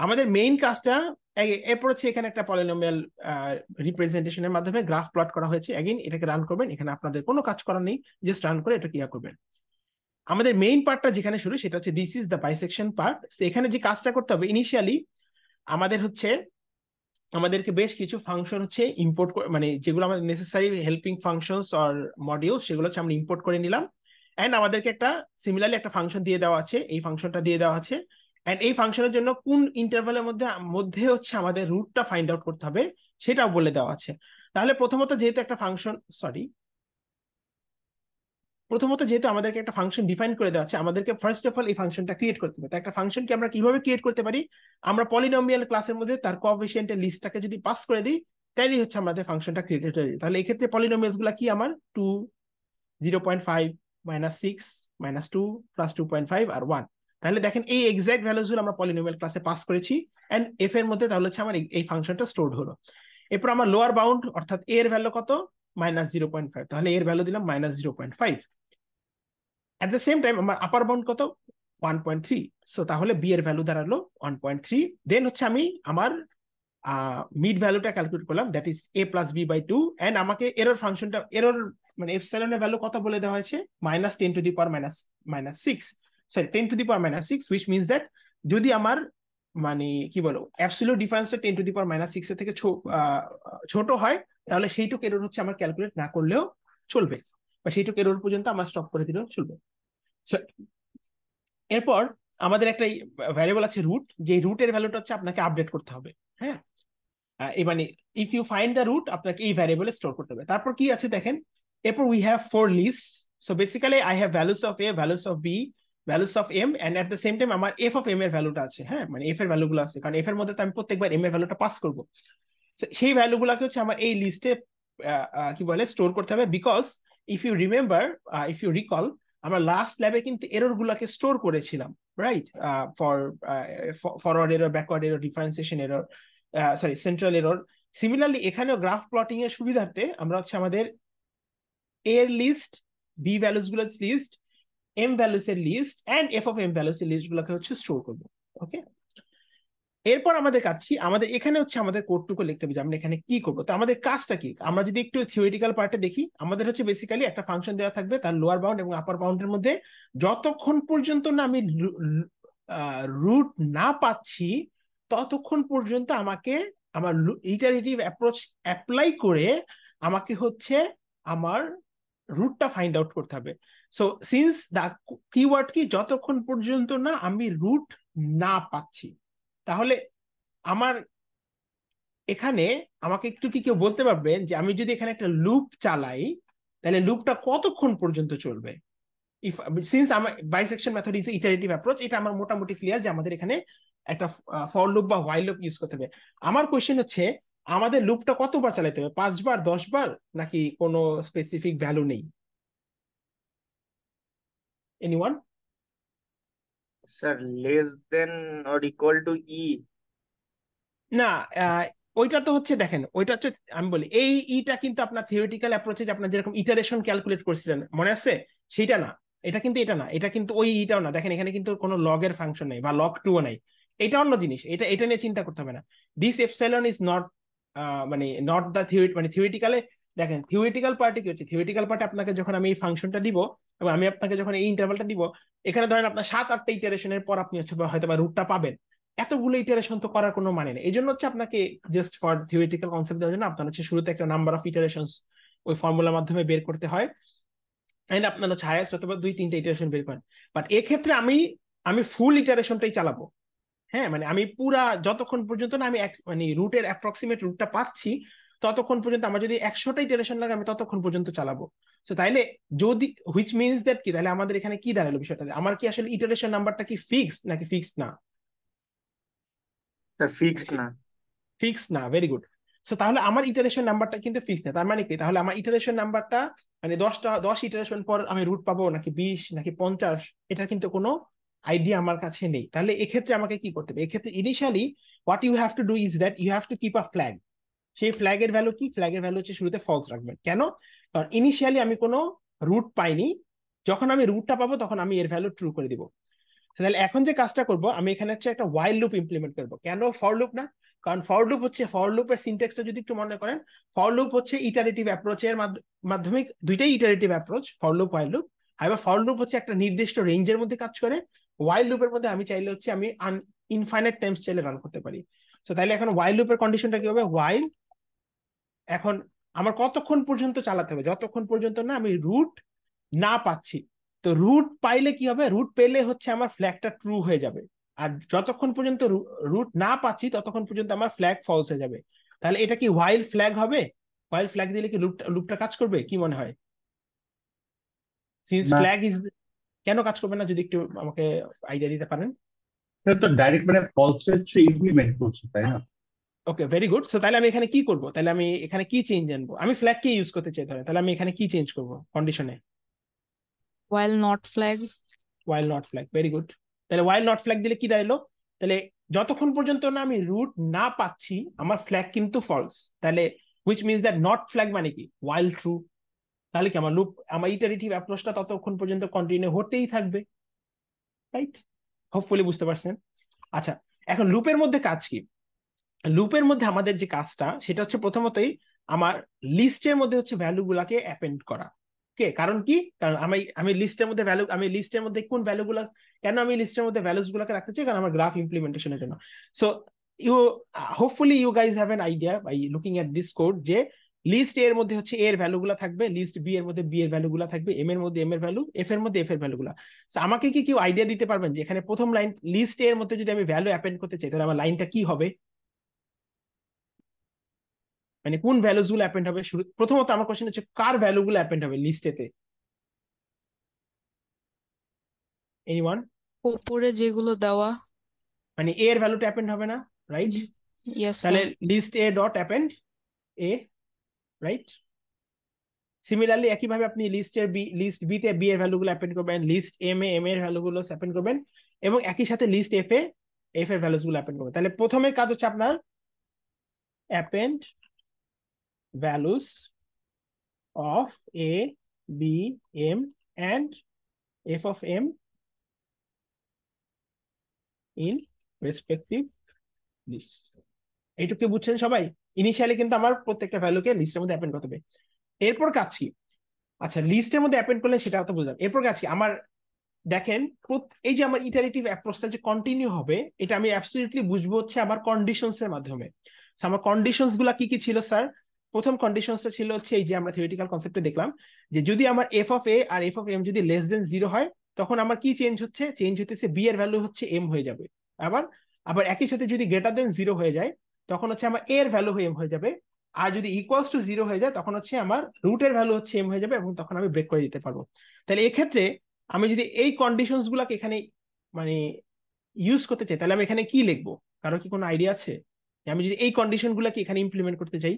আমাদের মেইন কাজটা এরপর হচ্ছে এখানে একটা পলিনোমিয়াল রিপ্রেজেন্টেশনের মাধ্যমে গ্রাফ প্লট করা হয়েছে। অ্যাগেইন এটাকে রান করবেন, এখানে আপনাদের কোনো কাজ করার নেই, জাস্ট রান করে এটা ক্লিয়ার করবেন। আমাদের মেইন পার্টটা যেখানে শুরু সেটা হচ্ছে this is the bisection part. এখানে যে কাজটা করতে হবে ইনিশিয়ালি আমাদের হচ্ছে আমাদেরকে বেশ কিছু ফাংশন হচ্ছে ইম্পোর্ট, মানে যেগুলো আমাদের necessary helping functions or module, সেগুলো হচ্ছে আমরা ইম্পোর্ট করে নিলাম। এন্ড আমাদেরকে একটা সিমিলারলি একটা ফাংশন দিয়ে দেওয়া আছে, এই ফাংশনটা দিয়ে দেওয়া আছে, এন্ড এই ফাংশনের জন্য কোন ইন্টারভ্যালের মধ্যে হচ্ছে আমাদের রুটটা ফাইন্ড আউট করতে হবে সেটাও বলে দেওয়া আছে। তাহলে প্রথমত যেহেতু আমাদেরকে একটা ফাংশন ডিফাইন করে দেওয়া আছে, আমাদেরকে ফার্স্ট অফ অল এই ফাংশনটা ক্রিয়েট করতে হবে। একটা ফাংশনকে আমরা কিভাবে ক্রিয়েট করতে পারি? আমরা পলিনোমিয়াল ক্লাসের মধ্যে তার কোএফিসিয়েন্টের লিস্টটাকে যদি পাস করে দিই, তাইলে হচ্ছে আমাদের ফাংশনটা ক্রিয়েটেড হয়ে যায়। তাহলে এক্ষেত্রে পলিনোমিয়ালস গুলা কি আমার 2, 0.5, -6, -2, +2.5 আর 1। তাহলে দেখেন এই এক্সাক্ট ভ্যালুস গুলো আমরা পলিনোমিয়াল ক্লাসে পাস করেছি, এন্ড এফ এর মধ্যে তাহলে হচ্ছে আমার এই ফাংশনটা স্টোরড হলো। এরপর আমার লোয়ার বাউন্ড অর্থাৎ এ এর ভ্যালু কত, -0.5, তাহলে এর ভ্যালু দিলাম -0.5। এট দ্য সেম টাইম আমার আপার বাউন্ড কত, 1.3, সো তাহলে বি এর ভ্যালু দাঁড়ালো 1.3। দেন হচ্ছে আমি আমার মিড ভ্যালুটা ক্যালকুলেট করলাম, that is a plus B by 2, and আমাকে এরর ফাংশনটা এরর মানে এপসাইলনের ভ্যালু কত বলে দেওয়া হয়েছে, -10⁻⁻6, সরি 10⁻⁻6, হুইচ মিনস দ্যাট যদি আমার মানে কি বলো অ্যাবসলিউট ডিফারেন্সটা 10⁻⁻6 এর থেকে ছোট হয়, তাহলে সেইটুকু এরর হচ্ছে আমার ক্যালকুলেট না করলেও চলবে, বা সেইটুকু এরর পর্যন্ত আমার স্টপ করে দিলেও চলবে। So, এরপর আমাদের একটা ভ্যারিয়েবল আছে রুট, যে রুটের ভ্যালুটা হচ্ছে আপনাকে আপডেট করতে হবে। হ্যাঁ, মানে if you find the root আপনাকে এই ভ্যারিয়েবলে স্টোর করতে হবে। তারপর কি আছে দেখেন, এরপর we have 4 list. So basically I have values of A, values of B, values of M, and at the same time আমার এফ অফ এম এর ভ্যালুটা আছে। হ্যাঁ, মানে এফ এর ভ্যালুগুলো আছে, কারণ এফ এর মধ্যে তো আমি প্রত্যেকবার এম এর ভ্যালুটা পাস করবো। সেই ভ্যালুগুলোকে হচ্ছে আমার এই লিস্টে কি বলে স্টোর করতে হবে, because if you remember, if you recall, আমরা লাস্ট ল্যাবে কিন্তু এরর গুলাকে স্টোর করেছিলাম, right, for forward error, backward error, differentiation error, sorry central error. Similarly এখানেও গ্রাফ প্লটিং এর সুবিধার্থে আমরা হচ্ছে আমাদের এর লিস্ট, বি ভ্যালুস গুলোর লিস্ট, এম ভ্যালুস এর list, and F of M values এর লিস্ট গুলোকে হচ্ছে স্টোর করবো। ওকে, এরপর আমাদের কাজ কি, আমাদের এখানে হচ্ছে আমাদের কোডটুকু লিখতে হবে যে আমরা এখানে কি করবো। তো আমাদের কাজটা কি, আমরা যদি একটু থিওরিটিক্যাল পার্টে দেখি, আমাদের হচ্ছে বেসিক্যালি একটা ফাংশন দেওয়া থাকবে, তার লোয়ার বাউন্ড এবং আপার বাউন্ডের মধ্যে যতক্ষণ পর্যন্ত না আমি রুট না পাচ্ছি, ততক্ষণ পর্যন্ত আমাকে আমার ইটারেটিভ অ্যাপ্রোচ অ্যাপ্লাই করে আমাকে হচ্ছে আমার রুটটা ফাইন্ড আউট করতে হবে। সো সিন্স দা কিওয়ার্ড কি, যতক্ষণ পর্যন্ত না আমি রুট না পাচ্ছি। তাহলে আমার এখানে আমাকে একটু কি কেউ বলতে পারবেন যে আমি যদি এখানে একটা লুপ চালাই, তাহলে লুপটা কতক্ষণ পর্যন্ত চলবে? ইফ সিন্স আমার bisection method is iterative approach, এটা আমার মোটামুটি ক্লিয়ার যে আমাদের এখানে একটা ফর লুপ বা হোয়াইল লুপ ইউজ করতে হবে। আমার কোয়েশ্চেন হচ্ছে আমাদের লুপটা কতবার চালাতে হবে, 5 বার, 10 বার, নাকি কোনো স্পেসিফিক ভ্যালু নেই? Anyone?
Sir less than or equal to e.
না, ওইটা তো হচ্ছে দেখেন, ওইটা হচ্ছে আমি বলি এই ইটা কিন্তু আপনার থিওরিটিক্যাল অ্যাপ্রোচে আপনার যেরকম ইটারেশন ক্যালকুলেট করছিলেন মনে আছে, সেইটা না। এটা কিন্তু এটা না, এটা কিন্তু ওই ইটাও না। দেখেন এখানে কিন্তু কোনো লগের ফাংশন নেই বা লগ টু ও নাই, এটা অন্য জিনিস, এটা এটা নিয়ে চিন্তা করতে হবে না। দিস এপসাইলন ইজ নট মানে নট দ্য থিওরি, মানে থিওরিটিক্যালে দেখেন থিওরিটিক্যাল পার্টে কি হচ্ছে, থিওরিটিক্যাল পার্টে আপনাকে যখন আমি এই ফাংশনটা দিব এবং আমি আপনাকে যখন এই ইন্টারভালটা দিব, এখানে ধরেন আপনার 7-8টা ইটারেশনের পর আপনি হচ্ছে হয়তো বা রুটটা পাবেন। এতগুলো ইটারেশন তো করার কোনো মানে নেই, এই জন্য হচ্ছে আপনাকে জাস্ট ফর থিওরিটিক্যাল কনসেপ্ট দেওয়ার জন্য আপনার হচ্ছে শুরুতে একটা নাম্বার অফ ইটারেশনস ওই ফর্মুলার মাধ্যমে বের করতে হয়, এন্ড আপনার হচ্ছে হাইয়েস্ট অথবা 2-3টা ইটারেশন বের করেন। বাট এক্ষেত্রে আমি আমি ফুল ইটারেশনটাই চালাবো। হ্যাঁ, মানে আমি পুরা যতক্ষণ পর্যন্ত না আমি মানে রুটের অ্যাপ্রক্সিমেট রুটটা পাচ্ছি, ততক্ষণ পর্যন্ত আমার যদি 100টা ইটারেশন লাগে আমি ততক্ষণ পর্যন্ত চালাবো। তো তাইলে যদি হুইচ মিনস দ্যাট কি, তাহলে আমাদের এখানে কি দাঁড়ালো বিষয়টা, আমার কি আসলে ইটারেশন নাম্বারটা কি ফিক্সড নাকি ফিক্সড না?
স্যার ফিক্সড না।
ফিক্স না, ভেরি গুড। সো তাহলে আমার ইটারেশন নাম্বারটা কিন্তু ফিক্স না, তার মানে কি, তাহলে আমার ইটারেশন নাম্বারটা মানে 10 ইটারেশন পর আমি রুট পাবো নাকি 20 নাকি 50, এটা কিন্তু কোনো আইডিয়া আমার কাছে নেই। তাহলে এক্ষেত্রে আমাকে কি করতে হবে, এক্ষেত্রে initially what you have to do is that you have to keep a flag. সেই ফ্ল্যাগের ভ্যালু কি, ফ্ল্যাগের ভ্যালু হচ্ছে শুরুতে ফলস রাখবেন। কেন? কারণ ইনিশিয়ালি আমি কোনো রুট পাইনি, যখন আমি রুটটা পাবো তখন আমি এর ভ্যালু ট্রু করে দিব। তাহলে এখন যে কাজটা করব, আমি এখানে হচ্ছে একটা ওয়াইল লুপ ইমপ্লিমেন্ট করবো। কেন ফর লুপ না? কারণ ফর লুপ হচ্ছে, ফর লুপের সিনট্যাক্সটা যদি একটু মনে করেন, ফর লুপ হচ্ছে ইটারেটিভ অ্যাপ্রোচের মাধ্যমে, দুইটাই iterative approach, for loop while loop. আর ফর লুপ হচ্ছে একটা নির্দিষ্ট রেঞ্জের মধ্যে কাজ করে, ওয়াইল লুপের মধ্যে আমি চাইলে হচ্ছে আমি ইনফাইনাইট টাইমস চাইলে রান করতে পারি। তো তাইলে এখন ওয়াইল লুপের কন্ডিশনটা কি হবে, ওয়াইল এখন আমার কতক্ষণ পর্যন্ত চালাতে হবে, যতক্ষণ পর্যন্ত না আমি রুট না পাচ্ছি। তো রুট পাইলে কি হবে, রুট পেলে হচ্ছে আমার ফ্ল্যাগটা ট্রু হয়ে যাবে, আর যতক্ষণ পর্যন্ত রুট না পাচ্ছি ততক্ষণ পর্যন্ত আমার ফ্ল্যাগ ফলস হয়ে যাবে। তাহলে এটা কি হোয়াইল ফ্ল্যাগ হবে? হোয়াইল ফ্ল্যাগ দিলে কি লুপটা কাজ করবে কি মনে হয়? সিন্স
না
ফ্ল্যাগ ইজ, কেন কাজ করবে না যদি একটু আমাকে আইডিয়া দিতে পারেন?
স্যার, তো ডাইরেক্ট মানে ফলস হচ্ছে ইমপ্লিমেন্ট করছে, তাই না?
ওকে, ভেরি গুড। সো তাহলে আমি এখানে কি করব, তাহলে আমি এখানে কি চেঞ্জ আনবো? আমি ফ্ল্যাগ কে ইউজ করতে চাই, তাহলে আমি এখানে কি চেঞ্জ করব কন্ডিশনে?
while not flag.
While not flag, very good. তাহলে ওয়াইল নট ফ্ল্যাগ দিলে কি দাঁড়ালো? তাহলে যতক্ষণ পর্যন্ত না আমি রুট না পাচ্ছি আমার ফ্ল্যাগ কিন্তু ফলস। তাহলে which means that not flag মানে কি? ওয়াইল ট্রু। তাহলে কি আমার লুপ, আমার ইটারেটিভ অ্যাপ্রোচটা ততক্ষণ পর্যন্ত কন্টিনিউ হতেই থাকবে, রাইট? হোপফুলি বুঝতে পারছেন। আচ্ছা, এখন লুপের মধ্যে কাজ কি? লুপের মধ্যে আমাদের যে কাজটা সেটা হচ্ছে প্রথমতই আমার লিস্টের মধ্যে হচ্ছে ভ্যালু গুলাকে অ্যাপেন্ড করা। ওকে, কারণ কি? কারণ আমি লিস্টের মধ্যে ভ্যালু, আমি লিস্টের মধ্যে কোন ভ্যালু গুলা, কেন আমি লিস্টের মধ্যে ভ্যালুস গুলাকে রাখতে চাই? কারণ আমার গ্রাফ ইমপ্লিমেন্টেশনের জন্য। So you hopefully you guys have an idea by looking at this code যে লিস্ট এর মধ্যে হচ্ছে এর ভ্যালু গুলা থাকবে, লিস্ট বি এর মধ্যে বি এর ভ্যালু গুলা থাকবে, এম এর মধ্যে এম এর ভ্যালু, এফ এর মধ্যে এফ এর ভ্যালু গুলা। সো আমাকে কি কেউ আইডিয়া দিতে পারবেন যে এখানে প্রথম লাইন লিস্ট এর মধ্যে যদি আমি ভ্যালু অ্যাপেন্ড করতে চাই তাহলে আমার লাইনটা কি হবে? মানে কোন ভ্যালুস গুলো অ্যাপেন্ড হবে? শুরু প্রথমত আমার কোশ্চেন হচ্ছে কার ভ্যালু গুলো অ্যাপেন্ড হবে লিস্টেতে? এনিওয়ান?
উপরে যেগুলো দেওয়া।
মানে এ এর ভ্যালুটা অ্যাপেন্ড হবে না, রাইট?
Yes
তাহলে
sir.
List A dot append A, right? Similarly একইভাবে আপনি লিস্টের বি, লিস্ট বি তে বি এর ভ্যালু গুলো অ্যাপেন্ড করবেন, লিস্ট এম এ এম এর ভ্যালু গুলো অ্যাপেন্ড করবেন, এবং একই সাথে লিস্ট এফ এ এফ এর ভ্যালুস গুলো অ্যাপেন্ড করবেন। তাহলে প্রথমে কাজ হচ্ছে আপনার append values of A B M and F of M in respective list. এইটুকু বুঝছেন সবাই? ইনিশিয়ালি কিন্তু আমার প্রত্যেকটা ভ্যালুকে লিস্টের মধ্যে অ্যাপেন্ড করতে হবে। এরপর কাজ কি? আচ্ছা, লিস্টের মধ্যে অ্যাপেন্ড করলে সেটা তো বুঝলাম। এরপর কাজ কি? আমার দেখেন এই যে আমার ইটারেটিভ অ্যাপ্রোচটা যে কন্টিনিউ হবে, এটা আমি অ্যাবসলিউটলি বুঝবো হচ্ছে আমার কন্ডিশনস এর মাধ্যমে। আমার কন্ডিশনস গুলা কি কি ছিল স্যার? প্রথম কন্ডিশনসটা ছিল হচ্ছে এই যে আমরা থিওরিটিক্যাল কনসেপ্টে দেখলাম যে যদি আমার এফ অফ এ আর এফ অফ এম যদি লেস দেন 0 হয় তখন আমার কি চেঞ্জ হচ্ছে? চেঞ্জ হতেছে বি এর ভ্যালু হচ্ছে এম হয়ে যাবে। আবার আবার একই সাথে যদি গ্রেটার দেন 0 হয়ে যায় তখন হচ্ছে আমার এ এর ভ্যালু হয়ে এম হয়ে যাবে। আর যদি ইকুয়ালস টু 0 হয়ে যায় তখন হচ্ছে আমার রুটের ভ্যালু হচ্ছে এম হয়ে যাবে, এবং তখন আমি ব্রেক করে দিতে পারবো। তাহলে এক্ষেত্রে আমি যদি এই কন্ডিশনস গুলাকে এখানে মানে ইউজ করতে চাই তাহলে আমি এখানে কি লিখবো? কারো কি কোনো আইডিয়া আছে? আমি যদি এই কন্ডিশন গুলাকে এখানে ইমপ্লিমেন্ট করতে চাই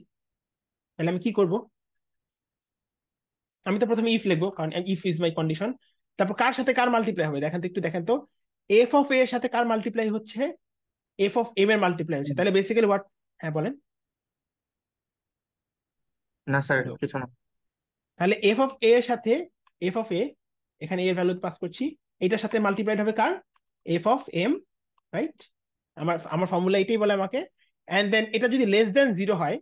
তাহলে আমি কি করব? আমি তো প্রথমে ইফ লিখবো, কারণ ইফ ইজ মাই কন্ডিশন। তারপর কার সাথে কার মাল্টিপ্লাই হবে দেখেন তো, একটু দেখেন তো। এফ অফ এ এর সাথে কার মাল্টিপ্লাই হচ্ছে? এফ অফ এম এর মাল্টিপ্লাই হচ্ছে। তাহলে বেসিক্যালি হোয়াট? হ্যাঁ বলেন।
না স্যার,
Hello?
কিছু না।
তাহলে এফ অফ এ এর সাথে এফ অফ এ, এখানে এর ভ্যালু পাস করছি, এটার সাথে মাল্টিপ্লাইড হবে কার? F of m, right? আমার ফর্মুলা এটাই বলে আমাকে। এন্ড দেন এটা যদি লেস দেন 0 হয়,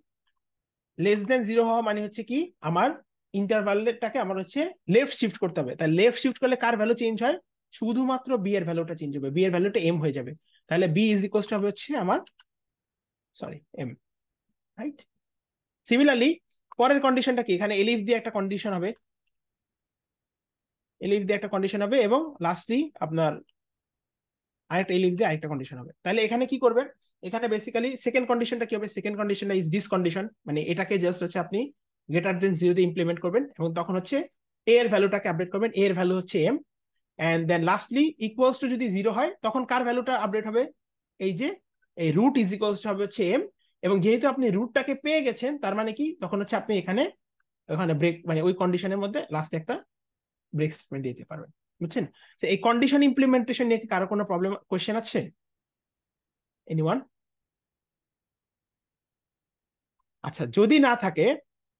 লেস দেন 0 হওয়া মানে হচ্ছে কি আমার ইন্টারভালটাকে আমার হচ্ছে লেফট শিফট করতে হবে। তাহলে লেফট শিফট করলে কার ভ্যালু চেঞ্জ হয়? শুধুমাত্র বি এর ভ্যালুটা চেঞ্জ হবে, বি এর ভ্যালুটা এম হয়ে যাবে। তাহলে বি ইজ ইকুয়ালস টু হবে হচ্ছে আমার সরি এম, রাইট? সিমিলারলি পরের কন্ডিশনটা কি? এখানে এলিফ দিয়ে একটা কন্ডিশন হবে, এলিফ দিয়ে একটা কন্ডিশন হবে, এবং লাস্টলি আপনার আরেকটা এলিফ দিয়ে আরেকটা কন্ডিশন হবে। তাহলে এখানে কি করবেন? এখানে বেসিক্যালি সেকেন্ড কন্ডিশনটা কি হবে? সেকেন্ড কন্ডিশনটা ইজ দিস কন্ডিশন, মানে এটাকে জাস্ট হচ্ছে আপনি গ্রেটার দেন 0 দিয়ে ইমপ্লিমেন্ট করবেন, এবং তখন হচ্ছে এ এর ভ্যালুটাকে আপডেট করবেন, এ এর ভ্যালু হচ্ছে M. And then lastly equals to যদি 0 হয় তখন কার ভ্যালুটা আপডেট হবে? এই যে এই রুট ইজ ইকুয়ালস টু হবে হচ্ছে এম। এবং যেহেতু আপনি রুটটাকে পেয়ে গেছেন তার মানে কি, তখন হচ্ছে আপনি এখানে ওখানে ব্রেক মানে ওই কন্ডিশনের মধ্যে লাস্টে একটা ব্রেক স্টেটমেন্ট দিতে পারবেন। বুঝছেন? তো এই কন্ডিশন ইমপ্লিমেন্টেশন নিয়ে কি কারো কোনো প্রবলেম কোশ্চেন আছে? এনিওয়ান? আচ্ছা, যদি না থাকে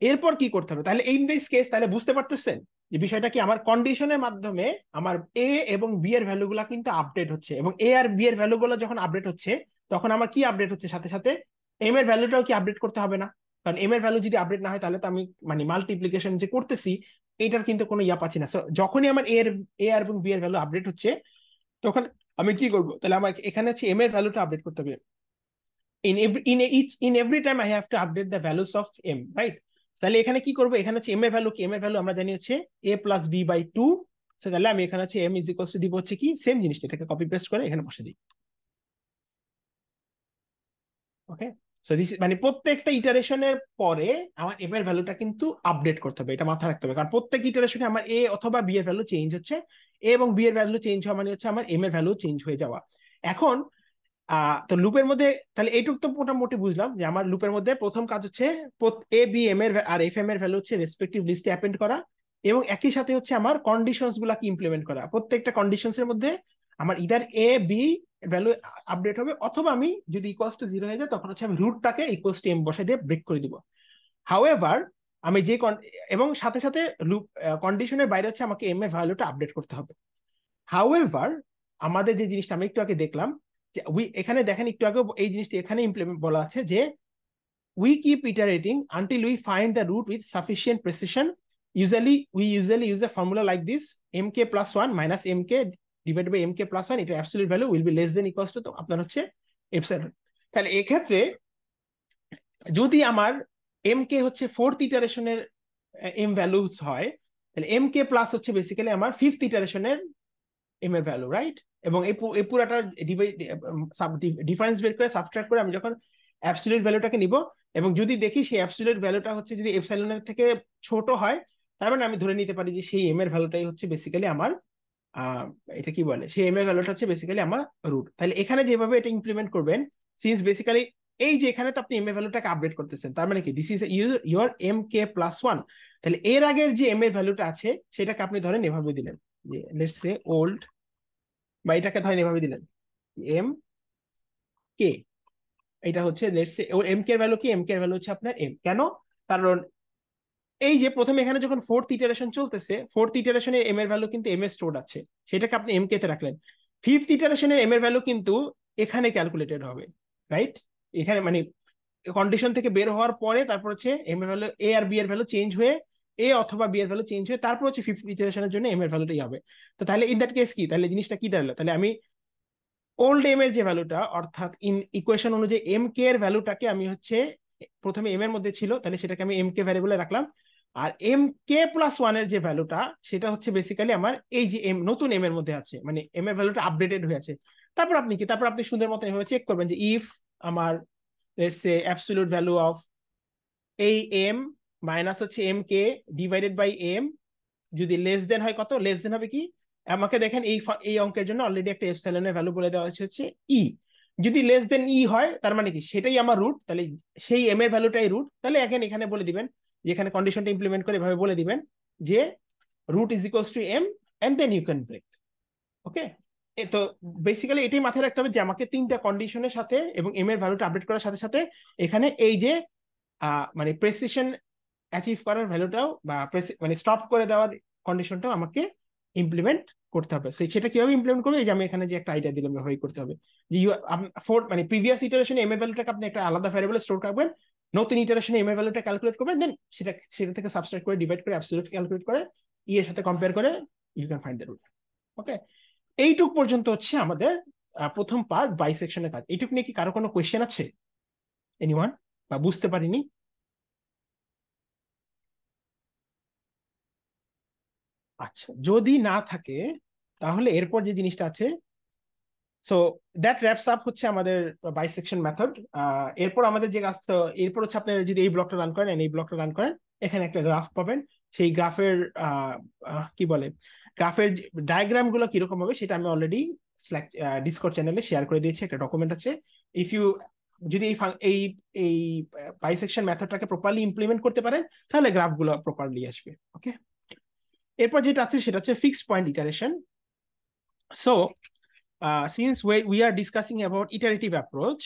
এরপর কি করতে হবে? তাহলে ইন দিস কেস তাহলে বুঝতে পারতেছেন যে বিষয়টা কি, আমার কন্ডিশনের মাধ্যমে আমার এ এবং বি এর ভ্যালুগুলা কিন্তু আপডেট হচ্ছে, এবং এ আর বি এর ভ্যালুগুলো যখন আপডেট হচ্ছে তখন আমার কি আপডেট হচ্ছে? সাথে সাথে এম এর ভ্যালুটাও কি আপডেট করতে হবে না? কারণ এম এর ভ্যালু যদি আপডেট না হয় তাহলে তো আমি মানে মাল্টিপ্লিকেশন যে করতেছি এটার কিন্তু কোনো ইয়া পাচ্ছি না। সো যখনই আমার এ আর এবং বি এর ভ্যালু আপডেট হচ্ছে তখন আমি কি করবো? তাহলে আমার এখানে হচ্ছে এম এর ভ্যালুটা আপডেট করতে হবে। In every time I have to update the values of m, right? তাহলে এখানে কি করবো? এখানে হচ্ছে এম এর ভ্যালু কি? এম এর ভ্যালু আমরা জানি হচ্ছে a প্লাস বি বাই 2। তাহলে আমি এখানে হচ্ছে m ইজ ইকুয়ালস টু দিব হচ্ছে কি সেম জিনিসটা, এটাকে কপি পেস্ট করে এখানে বসে দিই। ওকে, সো দিস মানে প্রত্যেকটা ইটারেশনের পরে আমার এম এর ভ্যালুটা কিন্তু আপডেট করতে হবে, এটা মাথায় রাখতে হবে, কারণ প্রত্যেক ইটারেশনে আমার এ অথবা বি এর ভ্যালু চেঞ্জ হচ্ছে। এ এবং বি এর ভ্যালু চেঞ্জ হওয়া মানে হচ্ছে আমার এম এর ভ্যালু চেঞ্জ হয়ে যাওয়া। এখন তো লুপের মধ্যে তাহলে এইটুক তো মোটামুটি বুঝলাম যে আমার লুপের মধ্যে প্রথম কাজ হচ্ছে এ বি এম এর আর এফ এম এর ভ্যালু হচ্ছে রেসপেক্টিভ লিস্টে অ্যাপেন্ড করা, এবং একই সাথে হচ্ছে আমার কন্ডিশনস গুলাকে ইমপ্লিমেন্ট করা। প্রত্যেকটা কন্ডিশনস এর মধ্যে আমার either A B value update হবে, অথবা আমি যদি ইকুয়ালস টু 0 হয়ে যায় তখন হচ্ছে আমি রুটটাকে ইকুয়ালস টু এম বসে দিয়ে ব্রেক করে দিব। হাউএভার আমি যে এবং সাথে সাথে লুপ কন্ডিশনের বাইরে হচ্ছে আমাকে এম এর ভ্যালুটা আপডেট করতে হবে। হাউএভার আমাদের যে জিনিসটা আমি একটু আগে দেখলাম যে এখানে দেখেন একটু আগে এই জিনিসটা এখানে ইমপ্লিমেন্ট বলা আছে যে we keep iterating until we find the root with sufficient precision. We usually use a formula like this: mk plus 1 minus mk divided by mk plus 1, এটা absolute value will be less than equals to, তো আপনার হচ্ছে epsilon। তাহলে এক্ষেত্রে যদি আমার mk হচ্ছে ফোর্থ ইটারেশনের m ভ্যালুস হয়, তাহলে mk প্লাস হচ্ছে বেসিক্যালি আমার ফিফথ ইটারেশনের m এর ভ্যালু, রাইট? এবং এই পুরাটা ডিফারেন্স বের করে সাবট্রাক্ট করে আমি যখন অ্যাবসলিউট ভ্যালুটাকে নিব, এবং যদি দেখি সেই অ্যাবসলিউট ভ্যালুটা হচ্ছে যদি এপসাইলনের থেকে ছোট হয়, তার মানে আমি ধরে নিতে পারি যে সেই এম এর ভ্যালুটাই হচ্ছে বেসিক্যালি আমার এটা কি বলে, সেই এম এর ভ্যালুটা হচ্ছে বেসিক্যালি আমার রুট। তাহলে এখানে যেভাবে এটা ইমপ্লিমেন্ট করবেন, সিন্স বেসিক্যালি এই যে এখানে তো আপনি এম এর ভ্যালুটাকে আপডেট করতেছেন, তার মানে কি this is your M K plus 1। তাহলে এর আগের যে এম এর ভ্যালুটা আছে সেটাকে আপনি ধরেন এভাবে দিলেন, যে লেটস সে ওল্ড, বা এটাকে ধরেন এভাবে দিলেন এম কে, এটা হচ্ছে লেটস সে এম কে এর ভ্যালু কি, এম কে এর ভ্যালু হচ্ছে আপনার এম। কেন? কারণ এই যে প্রথমে এখানে যখন ফোর্থ ইটারেশন চলতেছে, ফোর্থ ইটারেশনের এম এর ভ্যালু কিন্তু এম এর স্টোর আছে, সেটাকে আপনি এম কে তে রাখলেন। ফিফথ ইটারেশনের এম এর ভ্যালু কিন্তু এখানে ক্যালকুলেটেড হবে, রাইট? এখানে মানে কন্ডিশন থেকে বের হওয়ার পরে তারপর হচ্ছে এম এর ভ্যালু, এ আর বি এর ভ্যালু চেঞ্জ হয়ে এ অথবা বি এর ভ্যালু চেঞ্জ হয়ে তারপর হচ্ছে ফিফথ ইটারেশনের জন্য এম এর ভ্যালুটাই হবে। তো তাহলে ইন দ্যাট কেস কি, তাহলে জিনিসটা কি দাঁড়ালো, তাহলে আমি ওল্ড এম এর যে ভ্যালুটা, অর্থাৎ ইন ইকুয়েশন অনুযায়ী এম কে এর ভ্যালুটাকে আমি হচ্ছে প্রথমে এম এর মধ্যে ছিল, তাহলে সেটাকে আমি এম কে ভ্যারিয়েবলে রাখলাম। আর এম কে প্লাস 1 এর যে ভ্যালুটা, সেটা হচ্ছে বেসিক্যালি আমার এই যে এম নতুন এম এর মধ্যে আছে, মানে এম এর ভ্যালুটা আপডেটেড হয়ে আছে। তারপর আপনি কি, তারপর আপনি সুন্দর মতো এভাবে চেক করবেন যে ইফ আমার let's say absolute value of এই এম মাইনাস হচ্ছে M K divided by M যদি লেস দেন হয়, কত লেস দেন হবে কি, আমাকে দেখেন এই অঙ্কের জন্য অলরেডি একটা এপসাইলনের ভ্যালু বলে দেওয়া হচ্ছে ই। যদি লেস দেন ই হয় তার মানে কি সেটাই আমার রুট, তাহলে সেই এম এর ভ্যালুটাই রুট। তাহলে এখন এখানে বলে দিবেন, যেখানে কন্ডিশনটা ইমপ্লিমেন্ট করে এভাবে বলে দিবেন যে root is equals to m and then you can break. Okay, তো বেসিক্যালি এটাই মাথায় রাখতে হবে যে আমাকে তিনটা কন্ডিশনের সাথে এবং এম এর ভ্যালুটা আপডেট করার সাথে সাথে এখানে এই যে মানে প্রেসিশন অ্যাচিভ করার ভ্যালুটাও বা মানে স্টপ করে দেওয়ার কন্ডিশনটাও আমাকে ইমপ্লিমেন্ট করতে হবে। সেটা কিভাবে ইমপ্লিমেন্ট করবে, এই যে আমি এখানে যে একটা আইডিয়া দিলাম এভাবেই করতে হবে যে মানে প্রিভিয়াস ইটারেশনে এম এর ভ্যালুটাকে আপনি একটা আলাদা ভ্যারিয়েবলে স্টোর করবেন, নতুন ইটারেশনে এম এর ভ্যালুটা ক্যালকুলেট করবেন, দেন সেটা থেকে সাবস্ট্রাক্ট করে ডিভাইড করে অ্যাবসলিউট ক্যালকুলেট করে ই এর সাথে কম্পেয়ার করে you can find the root. Okay, এইটুক পর্যন্ত হচ্ছে আমাদের প্রথম পার্ট বাইসেকশনের কাজ। এইটুক নিয়ে কি কারো কোনো কোয়েশ্চেন আছে, এনিওয়ান, বা বুঝতে পারিনি? আচ্ছা, যদি না থাকে তাহলে এরপর যে জিনিসটা আছে, সো দ্যাট র্যাপস আপ হচ্ছে আমাদের বাইসেকশন মেথড। এরপর আমাদের যে কাজ, তো এরপর হচ্ছে আপনারা যদি এই ব্লকটা রান করেন, এই ব্লকটা রান করেন, এখানে একটা গ্রাফ পাবেন। সেই গ্রাফের কি বলে, গ্রাফের ডায়াগ্রাম গুলো কিরকম হবে সেটা আমি অলরেডি স্ল্যাক ডিসকর্ড চ্যানেলে শেয়ার করে দিয়েছি, একটা ডকুমেন্ট আছে। ইফ ইউ যদি এই এই বাইসেকশন মেথডটাকে প্রপারলি ইমপ্লিমেন্ট করতে পারেন, তাহলে গ্রাফগুলো প্রপারলি আসবে। ওকে, এরপর যেটা আছে সেটা হচ্ছে fixed point iteration. So since we are discussing about iterative approach,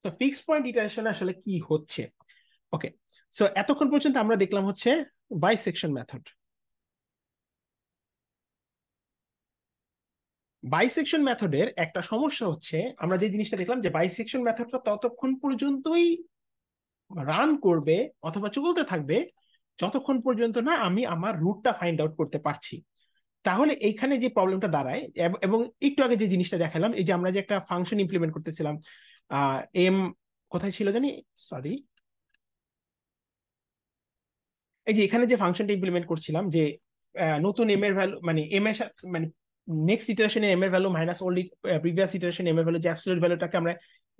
so fixed point iteration আসলে কি হচ্ছে। ওকে, সো এতক্ষণ পর্যন্ত আমরা দেখলাম হচ্ছে বাইসেকশন মেথড। বাইসেকশন মেথডের একটা সমস্যা হচ্ছে, আমরা যে জিনিসটা দেখলাম যে বাইসেকশন মেথডটা ততক্ষণ পর্যন্তই রান করবে অথবা চলতে থাকবে যতক্ষণ পর্যন্ত না আমি আমার রুটটা ফাইন্ড আউট করতে পারছি। তাহলে এইখানে যে প্রবলেমটা দাঁড়ায়, এবং একটু আগে যে জিনিসটা দেখালাম, এই যে আমরা যে একটা ফাংশন ইমপ্লিমেন্ট করতেছিলাম, এম কোথায় ছিল জানি, সরি, এই যে এখানে যে ফাংশনটা ইমপ্লিমেন্ট করছিলাম যে নতুন এম এর ভ্যালু মানে এম এর সাথে মানে নেক্সট ইটারেশনে এম এর value minus old previous iteration M এর ভ্যালু, যে অ্যাবসলিউট ভ্যালুটাকে আমরা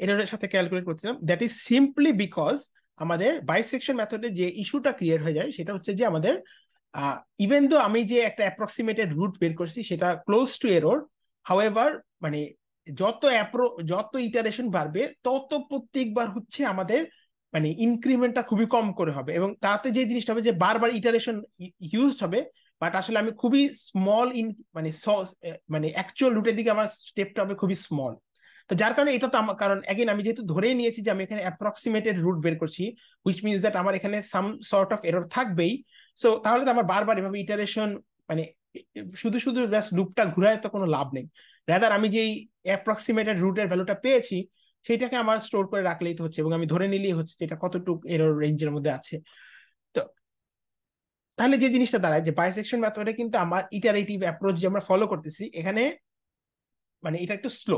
এররের সাথে ক্যালকুলেট করছিলাম, দ্যাট ইজ সিম্পলি বিকজ আমাদের বাইসেকশন মেথডে যে ইস্যুটা ক্রিয়েট হয়ে যায় সেটা হচ্ছে যে আমাদের ইভেন দো আমি যে একটা অ্যাপ্রক্সিমেটেড রুট বের করছি সেটা ক্লোজ টু এরর, হাউএভার মানে যত ইটারেশন বাড়বে তত প্রত্যেকবার হচ্ছে আমাদের মানে ইনক্রিমেন্টটা খুবই কম করে হবে, এবং তাতে যে জিনিসটা হবে যে বারবার ইটারেশন ইউজড হবে, বাট আসলে আমি খুবই স্মল মানে মানে অ্যাকচুয়াল রুটের দিকে আমার স্টেপটা হবে খুবই স্মল। তো যার কারণে এটা তো আমার, কারণ এগেন আমি যেহেতু ধরেই নিয়েছি যে আমি এখানে অ্যাপ্রক্সিমেটেড রুট বের করছি, হুইচ মিনস দ্যাট আমার এখানে সাম সর্ট অফ এরর থাকবেই। সো তাহলে তো আমার বারবার এভাবে ইটারেশন মানে শুধু শুধু জাস্ট লুপটা ঘুরায় তো কোনো লাভ নেই। রাদার আমি যেই অ্যাপ্রক্সিমেটেড রুটের ভ্যালুটা পেয়েছি সেইটাকে আমার স্টোর করে রাখলেই তো হচ্ছে, এবং আমি ধরে নিলেই হচ্ছে যে এটা কতটুকু এরর রেঞ্জের মধ্যে আছে। তো তাহলে যে জিনিসটা দাঁড়ায় যে বাইসেকশন মেথডে কিন্তু আমার ইটারেটিভ অ্যাপ্রোচ যে আমরা ফলো করতেছি এখানে মানে এটা একটু স্লো,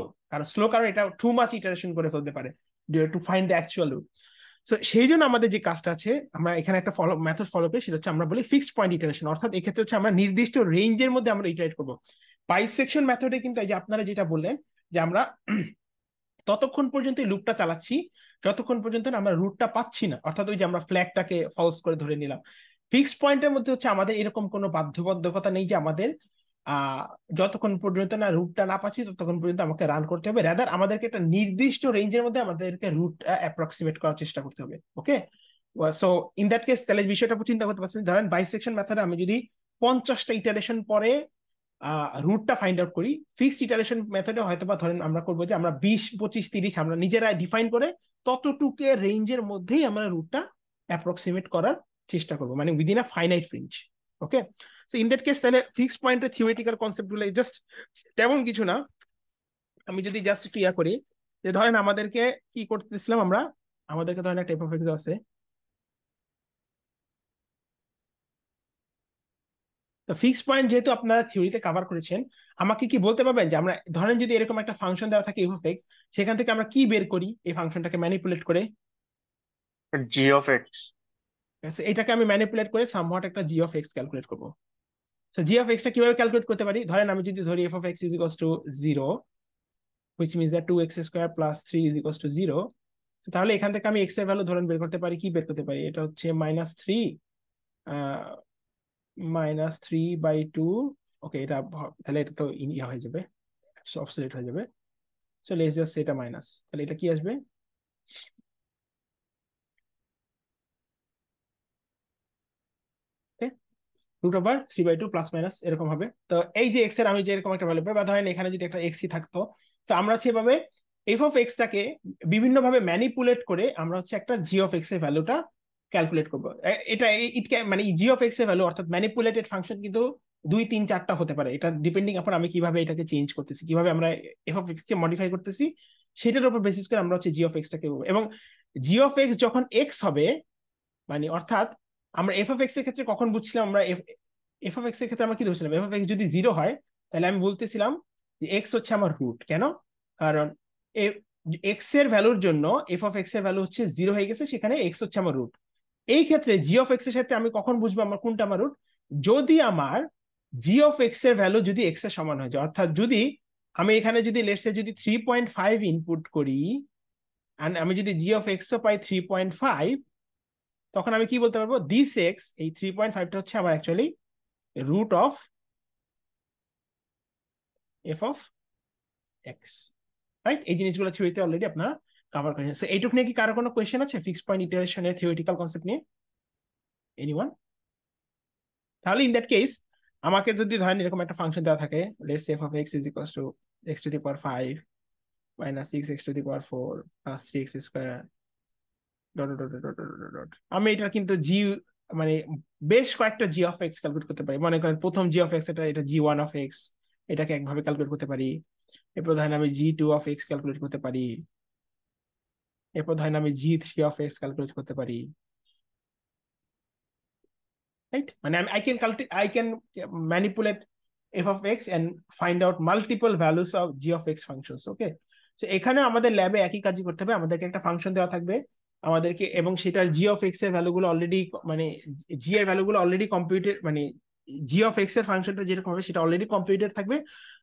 কারণ এটা টু মাচ ইটারেশন করে ফেলতে পারে to find the actual root. So সেই জন্য আমাদের যে কাজটা আছে আমরা এখানে একটা মেথড ফলো করি, সেটা হচ্ছে আমরা বলি ফিক্সড পয়েন্ট ইটারেশন, অর্থাৎ এক্ষেত্রে হচ্ছে আমরা নির্দিষ্ট রেঞ্জের মধ্যে আমরা ইটারেট করবো। বাইসেকশন মেথডে কিন্তু এই যে আপনারা যেটা বললেন যে আমরা ততক্ষণ পর্যন্ত এই লুপটা চালাচ্ছি যতক্ষণ পর্যন্ত আমরা রুটটা পাচ্ছি না, অর্থাৎ ওই যে আমরা ফ্ল্যাগটাকে ফলস করে ধরে নিলাম। ফিক্সড পয়েন্টের মধ্যে হচ্ছে আমাদের এরকম কোনো বাধ্যবাধকতা নেই যে আমাদের যতক্ষণ পর্যন্ত না রুটটা না পাচ্ছি ততক্ষণ পর্যন্ত আমাকে রান করতে হবে, রাদার আমাদেরকে একটা নির্দিষ্ট রেঞ্জের মধ্যে আমাদেরকে রুট অ্যাপ্রক্সিমেট করার চেষ্টা করতে হবে। ওকে, সো ইন দ্যাট কেস তাহলে বিষয়টা চিন্তা করতে পারছেন, ধরেন বাইসেকশন মেথডে আমি যদি 50টা ইটারেশন পরে রুটটা ফাইন্ড আউট করি, ফিক্সড ইটারেশন মেথডে হয়তো বা ধরেন আমরা করবো যে আমরা 20, 25, 30 আমরা নিজেরাই ডিফাইন করে ততটুকু রেঞ্জের মধ্যেই আমরা রুটটা অ্যাপ্রক্সিমেট করার চেষ্টা করবো, মানে within a finite range. Okay, so in that case তাহলে ফিক্সড পয়েন্টের থিওরিটিক্যাল কনসেপ্ট গুলো জাস্ট তেমন কিছু না। আমি যদি জাস্ট একটু ইয়া করি যে ধরেন আমাদেরকে কি করতেছিলাম, আমাদেরকে ধরেন একটা এফ অফ এক্স আছে, তো ফিক্সড পয়েন্ট যেহেতু আপনারা থিওরিতে কভার করেছেন, আমাকে কি বলতে পারবেন যে আমরা ধরেন যদি এরকম একটা ফাংশন দেওয়া থাকে এফ অফ এক্স, সেখান থেকে আমরা কি বের করি এই ফাংশনটাকে ম্যানিপুলেট করে?
g of x.
এটাকে আমি ম্যানিপুলেট করে সামহাট একটা জি অফ এক্স ক্যালকুলেট করবো। তো জি অফ এক্সটা কিভাবে ক্যালকুলেট করতে পারি? ধরেন আমি যদি ধরি F of X is equals two 0, which means that 2x square plus 3 is equals to 0, তাহলে এখান থেকে আমি এক্স এর ভ্যালু ধরেন বের করতে পারি, কি বের করতে পারি? এটা হচ্ছে -3/2। ওকে, এটা তাহলে এটা তো ইয়া হয়ে যাবে, অবসলিউট হয়ে যাবে। সো লেটস জাস্ট এটা মাইনাস, তাহলে এটা কি আসবে? √3/2 প্লাস মাইনাস এরকম হবে। তো এই যে এক্স এর আমি যে এরকম একটা ভ্যালু পাই, বা ধরেন এখানে যদি একটা এক্সই থাকতো, তো আমরা হচ্ছে এভাবে এফ অফ এক্সটাকে বিভিন্ন ভাবে ম্যানিপুলেট করে আমরা হচ্ছে একটা জি অফ এক্স এর ভ্যালুটা ক্যালকুলেট করবো। এটা মানে জি অফ এক্স এর ভ্যালু অর্থাৎ ম্যানিপুলেটেড ফাংশন কিন্তু 2, 3, 4টা হতে পারে, এটা ডিপেন্ডিং আপন আমি কিভাবে এটাকে চেঞ্জ করতেছি, কিভাবে আমরা F of x K modify করতেছি, সেটার উপর বেসিস করে আমরা হচ্ছে জি অফ এক্সটাকে, এবং জি অফ এক্স যখন এক্স হবে মানে অর্থাৎ আমরা এফ অফ এক্স এর ক্ষেত্রে কখন বুঝছিলাম আমরা এফ অফ এক্স এর ক্ষেত্রে আমরা কি ধরছিলাম, এফ অফ এক্স যদি 0 হয় তাহলে আমি বলতেছিলাম যে এক্স হচ্ছে আমার রুট। কেন? কারণ এক্স এর ভ্যালুর জন্য এফ অফ এক্স এর ভ্যালু হচ্ছে 0 হয়ে গেছে, সেখানে এক্স হচ্ছে আমার রুট। এই ক্ষেত্রে জি অফ এক্স এর সাথে আমি কখন বুঝবো আমার কোনটা আমার রুট? যদি আমার জি অফ এক্স এর ভ্যালু যদি এক্স এর সমান হয়ে যায়, অর্থাৎ যদি আমি এখানে যদি লেটস সে যদি 3.5 ইনপুট করি and আমি যদি জি অফ এক্স ও পাই 3.5, তখন আমি কি বলতে পারবো দিস এক্স, এই 3.5টা হচ্ছে আমার actually root of F of X, right? এই জিনিসগুলো থিওরিতে অলরেডি আপনারা কভার করেছেন। সো এইটুকু নিয়ে কি কারো কোনো কোয়েশ্চেন আছে ফিক্সড পয়েন্ট ইটারেশনের থিওরিটিক্যাল কনসেপ্ট নিয়ে? এনিওয়ান? তাহলে ইন দ্যাট কেস আমাকে যদি ধরেন এরকম একটা ফাংশন দেওয়া থাকে, let's F of X is equals to x to the power 5 minus 6x to the power 4 plus 3x square dot dot dot dot dot dot. আমি এটা কিন্তু জি মানে বেশ কয়েকটা জি অফ এক্স ক্যালকুলেট করতে পারি। মনে করেন প্রথম জি অফ এক্স এটা জি1 অফ এক্স, এটাকে একভাবে ক্যালকুলেট করতে পারি। এরপর ধরেন আমি জি2 অফ এক্স ক্যালকুলেট করতে পারি। এরপর ধরেন আমি জি3 অফ এক্স ক্যালকুলেট করতে পারি, রাইট? মানে I can manipulate f of x and find out multiple values of g of x functions. ওকে, তো এখানে আমাদের ল্যাবে একই কাজই করতে হবে, আমাদেরকে একটা ফাংশন দেওয়া থাকবে আমাদেরকে, এবং সেটার g of x এর ভ্যালুগুলো অলরেডি মানে g এর ভ্যালুগুলো অলরেডি কম্পিউটেড মানে জি অফ এক্স এর ফাংশনটা যেরকম হবে সেটা অলরেডি কম্পিউটেড থাকবে।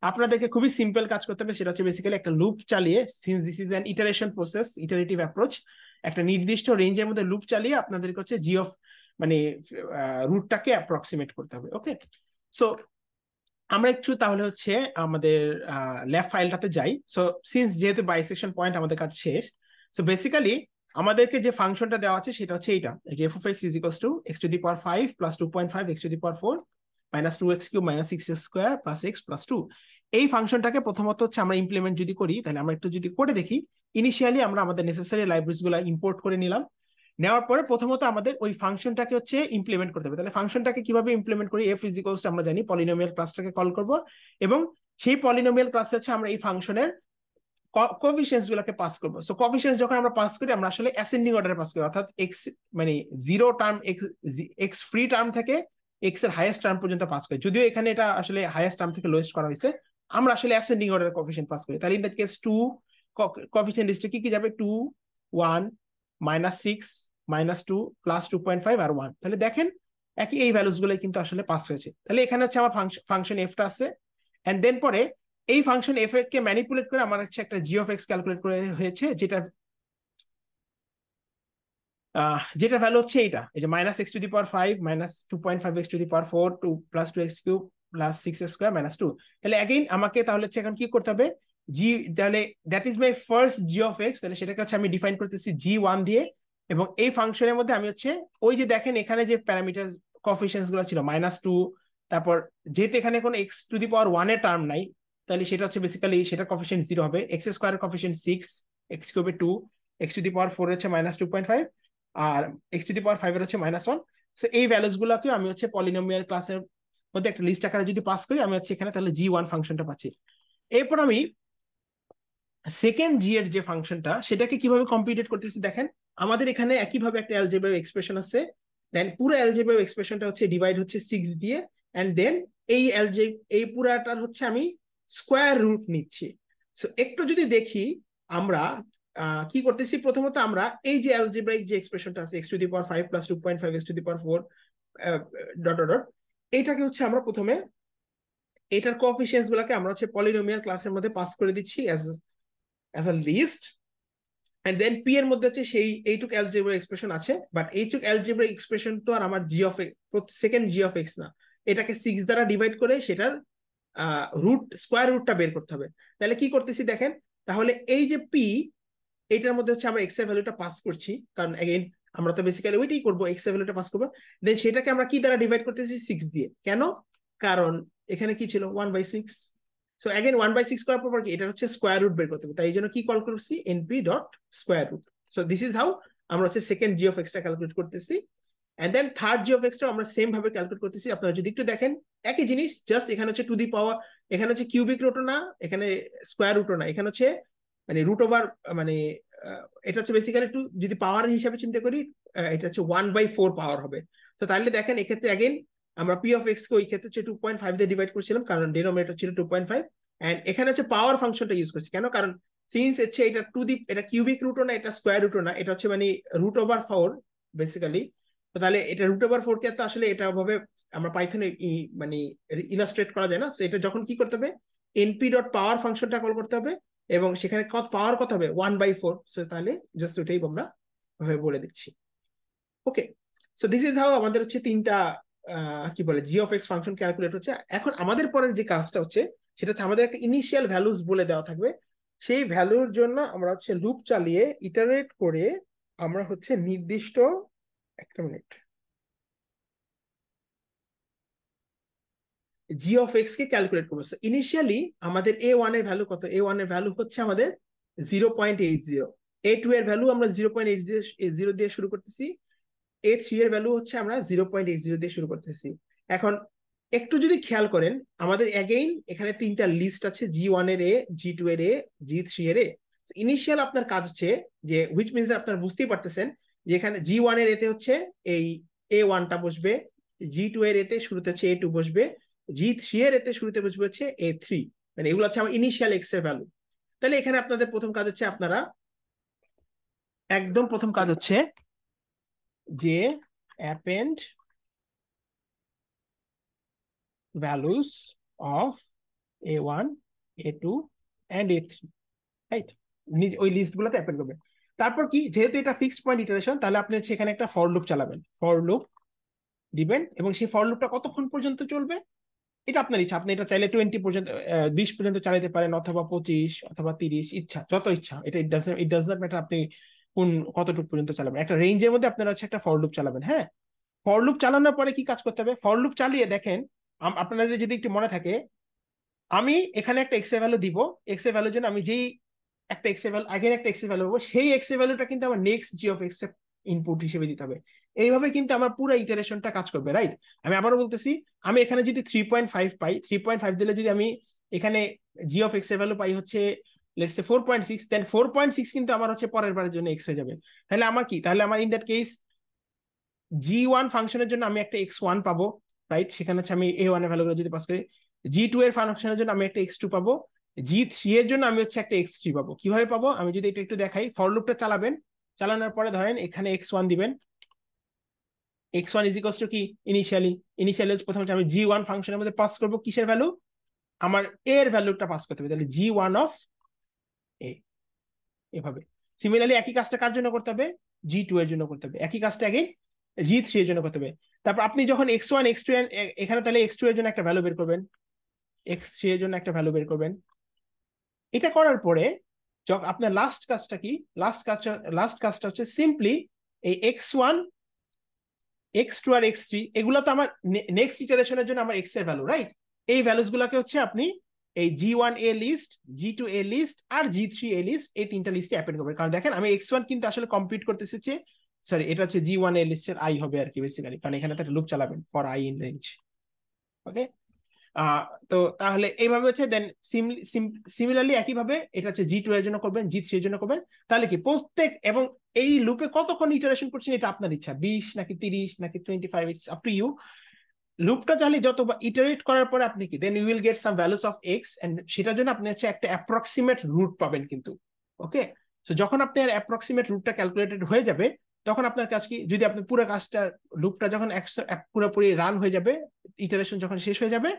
আপনাদেরকে খুবই সিম্পল কাজ করতে হবে, সেটা হচ্ছে বেসিক্যালি একটা লুপ চালিয়ে, since this is an iteration process, iterative approach, একটা নির্দিষ্ট রেঞ্জের মধ্যে লুপ চালিয়ে আপনাদেরকে হচ্ছে জি অফ মানে রুটটাকে অ্যাপ্রক্সিমেট করতে হবে। ওকে, সো আমরা একটু তাহলে হচ্ছে আমাদের ল্যাব ফাইলটাতে যাই। সো সিন্স যেহেতু বাইসেকশন পয়েন্ট আমাদের কাছে শেষ, সো বেসিক্যালি আমাদেরকে যে ফাংশনটা দেওয়া আছে সেটা হচ্ছে এইটা, যে f of X is equals two x to the power 5 plus 2.5 x to the power 4 minus 2x cube minus 6x square plus x plus 2। এই ফাংশনটাকে প্রথমত হচ্ছে আমরা ইমপ্লিমেন্ট যদি করি, তাহলে আমরা একটু যদি করে দেখি, ইনিশিয়ালি আমরা আমাদের নেসেসারি লাইব্রেরিজ গুলো ইম্পোর্ট করে নিলাম। নেওয়ার পরে প্রথমত আমাদের ওই ফাংশনটাকে হচ্ছে ইমপ্লিমেন্ট করতে হবে। তাহলে ফাংশনটাকে কিভাবে ইমপ্লিমেন্ট করি, এফ ইজ ইকুয়ালস টু আমরা জানি পলিনোমিয়াল ক্লাসটাকে কল করব, এবং সেই পলিনোমিয়াল ক্লাসে হচ্ছে আমরা এই ফাংশনের কোএফিসিয়েন্টস গুলোকে পাস করব। সো কোএফিসিয়েন্টস যখন আমরা পাস করি, আমরা আসলে অ্যাসেন্ডিং অর্ডারে পাস করি, অর্থাৎ এক্স মানে zero term x free term থেকে এক্স এর হাইয়েস্ট টার্ম পর্যন্ত পাস করি। যদিও এখানে এটা আসলে হাইয়েস্ট টার্ম থেকে লোয়েস্ট করা হয়েছে, আমরা আসলে অ্যাসেন্ডিং অর্ডারে কোএফিসিয়েন্ট পাস করি। তাহলে ইন দ্যাট কেস 2 কোএফিসিয়েন্ট লিস্টে কি কি যাবে, 2 1 মাইনাস 6 মাইনাস 2 প্লাস 2.5 আর 1। তাহলে দেখেন একই এই ভ্যালুস গুলো কিন্তু আসলে পাস হয়েছে। তাহলে এখানে হচ্ছে আমার ফাংশন এফটা আছে, এন্ড দেন পরে এই ফাংশন এফ কে ম্যানিপুলেট করে আমার হচ্ছে একটা জি অফ এক্স ক্যালকুলেট করে হয়েছে, যেটা ভ্যালু হচ্ছে এইটা, এই যে minus x to the power 5 minus 2.5 x to the power 4 2 plus 2x cube plus 6x square minus 2। তাহলে অ্যাগেইন আমাকে তাহলে হচ্ছে এখন কি করতে হবে, জি, তাহলে that is my first G of x, তাহলে সেটাকে হচ্ছে আমি ডিফাইন করতেছি g1 দিয়ে, এবং এই ফাংশনের মধ্যে আমি হচ্ছে ওই যে দেখেন এখানে যে প্যারামিটার কোএফিসিয়েন্টস গুলো ছিল মাইনাস 2, তারপর যেহেতু এখানে কোনো এক্স টু দি পাওয়ার 1 এর টার্ম নাই, তাহলে সেটা হচ্ছে বেসিক্যালি সেটা কোএফিসিয়েন্ট 0 হবে, এক্স স্কোয়ারের কোএফিসিয়েন্ট 6, এক্স কিউবে 2, এক্স টু দি পাওয়ার 4 হচ্ছে মাইনাস 2.5, আর এক্স টু দি পাওয়ার 5 এর হচ্ছে মাইনাস 1। সো এই ভ্যালুস গুলোকে আমি হচ্ছে পলিনোমিয়াল ক্লাসের মধ্যে একটা লিস্ট আকারে যদি পাস করি, আমি হচ্ছে এখানে তাহলে g1 ফাংশনটা পাচ্ছি। এরপর আমি সেকেন্ড জি এর যে ফাংশনটা সেটাকে কিভাবে কম্পিউটেট করতেছি, দেখেন আমাদের এখানে একইভাবে একটা অ্যালজেব্রাইক এক্সপ্রেশন আছে, দেন পুরো অ্যালজেব্রাইক এক্সপ্রেশনটা হচ্ছে ডিভাইড হচ্ছে 6 দিয়ে, এন্ড দেন এই পুরাটার হচ্ছে আমি স্কোয়ার রুট নিচ্ছি। সো একটু যদি দেখি আমরা কি করতেছি, প্রথমত আমরা এই যে অ্যালজেব্রাইক যে এক্সপ্রেশনটা আছে x to the power 5 plus 2.5 x to the power 4 dot dot dot, এইটাকে হচ্ছে আমরা প্রথমে এটার কোএফিসিয়েন্টস গুলোকে আমরা হচ্ছে পলিনোমিয়াল ক্লাসের মধ্যে পাস করে দিচ্ছি as a list, and then p এর মধ্যে হচ্ছে সেই এইটুক অ্যালজেব্রাইক এক্সপ্রেশন আছে, বাট এইটুক অ্যালজেব্রাইক এক্সপ্রেশন তো আর আমার g of second G of x না, এটাকে 6 দ্বারা ডিভাইড করে সেটার রুট স্কোয়ার রুটটা বের করতে হবে। তাহলে কি করতেছি দেখেন, তাহলে এই যে p, এইটার মধ্যে হচ্ছে আমরা এক্স এর ভ্যালুটা পাস করছি, কারণ এগেইন আমরা তো বেসিক্যালি ওইটাই করবো, এক্স এর ভ্যালুটা পাস করবো, দেন সেটাকে আমরা কি দ্বারা ডিভাইড করতেছি, 6 দিয়ে। কেন, কারণ এখানে কি ছিল 1/6, সো अगेन 1/6 করার পর কি এটা হচ্ছে স্কয়ার রুট বের করতে হবে, তাই এই জন্য কি কল করছি np dot square root. So this is how আমরা হচ্ছে সেকেন্ড জি অফ এক্স টা ক্যালকুলেট করতেছি, and then third G of X টা আমরা সেম ভাবে ক্যালকুলেট করতেছি। আপনারা যদি একটু দেখেন একই জিনিস, জাস্ট এখানে হচ্ছে টু দি পাওয়ার, এখানে হচ্ছে কিউবিক রুটও না, এখানে স্কয়ার রুটও না, এখানে হচ্ছে মানে রুট ওভার মানে এটা হচ্ছে বেসিক্যালি একটু যদি পাওয়ার হিসাবে চিন্তা করি, এটা হচ্ছে 1/4 পাওয়ার হবে। তো তাহলে দেখেন এক্ষেত্রে अगेन আমরা পি অফ এক্স কে ওই ক্ষেত্রে হচ্ছে 2.5 দিয়ে ডিভাইড করছিলাম, কারণ ডিনোমিনেটর ছিল 2.5, এন্ড এখানে হচ্ছে পাওয়ার ফাংশনটা ইউজ করছি, কেন, কারণ সিন্স হচ্ছে এটা টু দি, এটা কিউবিক রুটও না, এটা স্কয়ার রুটও না, এটা হচ্ছে মানে রুট ওভার 4 বেসিক্যালি। তো তাহলে এটা রুট ওভার 4 কে তো আসলে এটা ভাবে আমরা পাইথনে মানে ইলাস্ট্রেট করা যায় না। সো এটা যখন কি করতে হবে, np ডট পাওয়ার ফাংশনটা কল করতে হবে, এবং সেখানে কত পাওয়ার কত হবে 1/4। সো তাহলে জাস্ট ওটাই আমরা বলে দিচ্ছি। ওকে, সো দিস ইজ হাউ আমাদের হচ্ছে তিনটা কি বলে জি অফ এক্স ফাংশন ক্যালকুলেট হচ্ছে। এখন আমাদের পরের যে কাজটা হচ্ছে সেটা হচ্ছে আমাদের একটা ইনিশিয়াল ভ্যালুস বলে দেওয়া থাকবে, সেই ভ্যালুর জন্য আমরা হচ্ছে লুপ চালিয়ে ইটারেট করে আমরা হচ্ছে নির্দিষ্ট, একটা minute, G of x K calculate করবো। ইনিশিয়ালি আমাদের a1 এর ভ্যালু কত, a1 এর ভ্যালু হচ্ছে আমাদের 0.80, a2 এর ভ্যালু আমরা 0.80 দিয়ে শুরু করতেছি, a3 এর ভ্যালু হচ্ছে আমরা 0.80 দিয়ে শুরু করতেছি। এখন একটু যদি খেয়াল করেন, আমাদের অ্যাগেইন এখানে তিনটা লিস্ট আছে, g1 এর এ, g2 এর এ, g3 এর এ। ইনিশিয়াল আপনার কাজ হচ্ছে যে হুইচ মিনস আপনারা বুঝতেই পারতেছেন যে এখানে g1 এর এতে হচ্ছে এই a1 টা বসবে, g2 এর এতে শুরুতে হচ্ছে a2 বসবে, g3 এর এতে শুরুতে বসবে হচ্ছে a3, মানে এগুলো হচ্ছে আমার ইনিশিয়াল এক্স এর ভ্যালু। তাহলে এখানে আপনাদের প্রথম কাজ হচ্ছে, আপনারা একদম প্রথম কাজ হচ্ছে যে append values of a1, a2 and a3, right? ওই লিস্ট গুলোতে অ্যাপেন্ড করবেন। তারপর কি, যেহেতু এটা ফিক্সড পয়েন্ট ইটারেশন, তাহলে আপনি হচ্ছে এখানে একটা ফর লুপ চালাবেন, ফর লুপ দিবেন, এবং সেই ফর লুপটা কতক্ষণ পর্যন্ত চলবে এটা আপনার ইচ্ছা। আপনি এটা চাইলে 20 পর্যন্ত 20 পর্যন্ত চালাতে পারেন, অথবা 25 অথবা 30, ইচ্ছা, যত ইচ্ছা। এটা ইট ডাজ নট ম্যাটার আপনি কোন কতটুকু পর্যন্ত চালাবেন। একটা রেঞ্জের মধ্যে আপনারা হচ্ছে একটা ফর লুপ চালাবেন। হ্যাঁ, ফর লুপ চালানোর পরে কি কাজ করতে হবে, ফর লুপ চালিয়ে দেখেন, আপনাদের যদি একটু মনে থাকে, আমি এখানে একটা এক্স এ ভ্যালু দিব, এক্স এ ভ্যালুর জন্য আমি যেই একটা এক্স এ ভ্যালু, আগে একটা এক্স এ ভ্যালু পাবো, সেই এক্স এ ভ্যালুটা কিন্তু আমার next G of x input হিসেবে দিতে হবে। এইভাবে কিন্তু আমার পুরো ইটারেশনটা কাজ করবে, রাইট? আমি আবারও বলতেছি, আমি এখানে যদি 3.5 পাই, 3.5 দিলে যদি আমি এখানে জি অফ এক্স এর ভ্যালু পাই হচ্ছে লেটস সে 4.6, দেন 4.6 কিন্তু আমার হচ্ছে পরের বারের জন্য এক্স হয়ে যাবে। তাহলে আমার কি, তাহলে আমার ইন দ্যাট কেস G1 ফাংশনের জন্য আমি একটা x1 পাবো, রাইট? সেখানে হচ্ছে আমি a1 এর ভ্যালুগুলো যদি পাস করি, G2 এর ফাংশনের জন্য আমি একটা x2 পাবো, G3 এর জন্য আমি হচ্ছে একটা x3 পাবো। কিভাবে পাবো আমি যদি এটা একটু দেখাই, ফর লুপটা চালাবেন, চালানোর পরে ধরেন এখানে x1 দিবেন, x1 ইজ ইকুয়ালস টু কি, ইনিশিয়ালি প্রথমে আমি G1 ফাংশনের মধ্যে পাস করবো কিসের ভ্যালু, আমার a এর ভ্যালুটা পাস করতে হবে, তাহলে G1 অফ a। এভাবে সিমিলারলি একই কাজটা কার জন্য করতে হবে, G2 এর জন্য করতে হবে, একই কাজটা আগে G3 এর জন্য করতে হবে। তারপর আপনি যখন x1 x2 এখানে, তাহলে x2 এর জন্য একটা ভ্যালু বের করবেন, x3 এর জন্য একটা ভ্যালু বের করবেন। এটা করার পরে যখন আপনার লাস্ট কাজটা হচ্ছে সিম্পলি এই x1 x2 আর x3 এগুলো তো আমার নেক্সট ইটারেশনের জন্য আমার x এর ভ্যালু, রাইট? এই ভ্যালুস গুলাকে হচ্ছে আপনি এই G1 এ লিস্ট, G2 এ লিস্ট আর G3 এ লিস্ট, এই তিনটা লিস্টে অ্যাপেন্ড করবেন। কারণ দেখেন আমি x1 কিন্তু আসলে কম্পিউট করতেছি, সরি এটা হচ্ছে G1 এ লিস্টের i হবে আর কি বেসিক্যালি, কারণ এখানে তো একটা লুপ চালাবেন ফর i ইন রেঞ্জ। ওকে, তো তাহলে এইভাবে হচ্ছে, দেন সিমিলারলি একইভাবে এটা হচ্ছে G2 এর জন্য করবেন, G3 এর জন্য করবেন। তাহলে কি প্রত্যেক, এবং এই লুপে কতক্ষণ ইটারেশন করছেন এটা আপনার ইচ্ছা, 20 নাকি 30 নাকি 25, ইটস আপ টু ইউ। লুপটা তাহলে যত ইটারেট করার পরে আপনি কি, then you will get some values of X, and সেটার জন্য আপনি হচ্ছে একটা অ্যাপ্রক্সিমেট রুট পাবেন কিন্তু। ওকে, সো যখন আপনার অ্যাপ্রক্সিমেট রুটটা ক্যালকুলেটেড হয়ে যাবে, তখন আপনার কাজ কি, যদি আপনি পুরো কাজটা, লুপটা যখন পুরোপুরি রান হয়ে যাবে, ইটারেশন যখন শেষ হয়ে যাবে,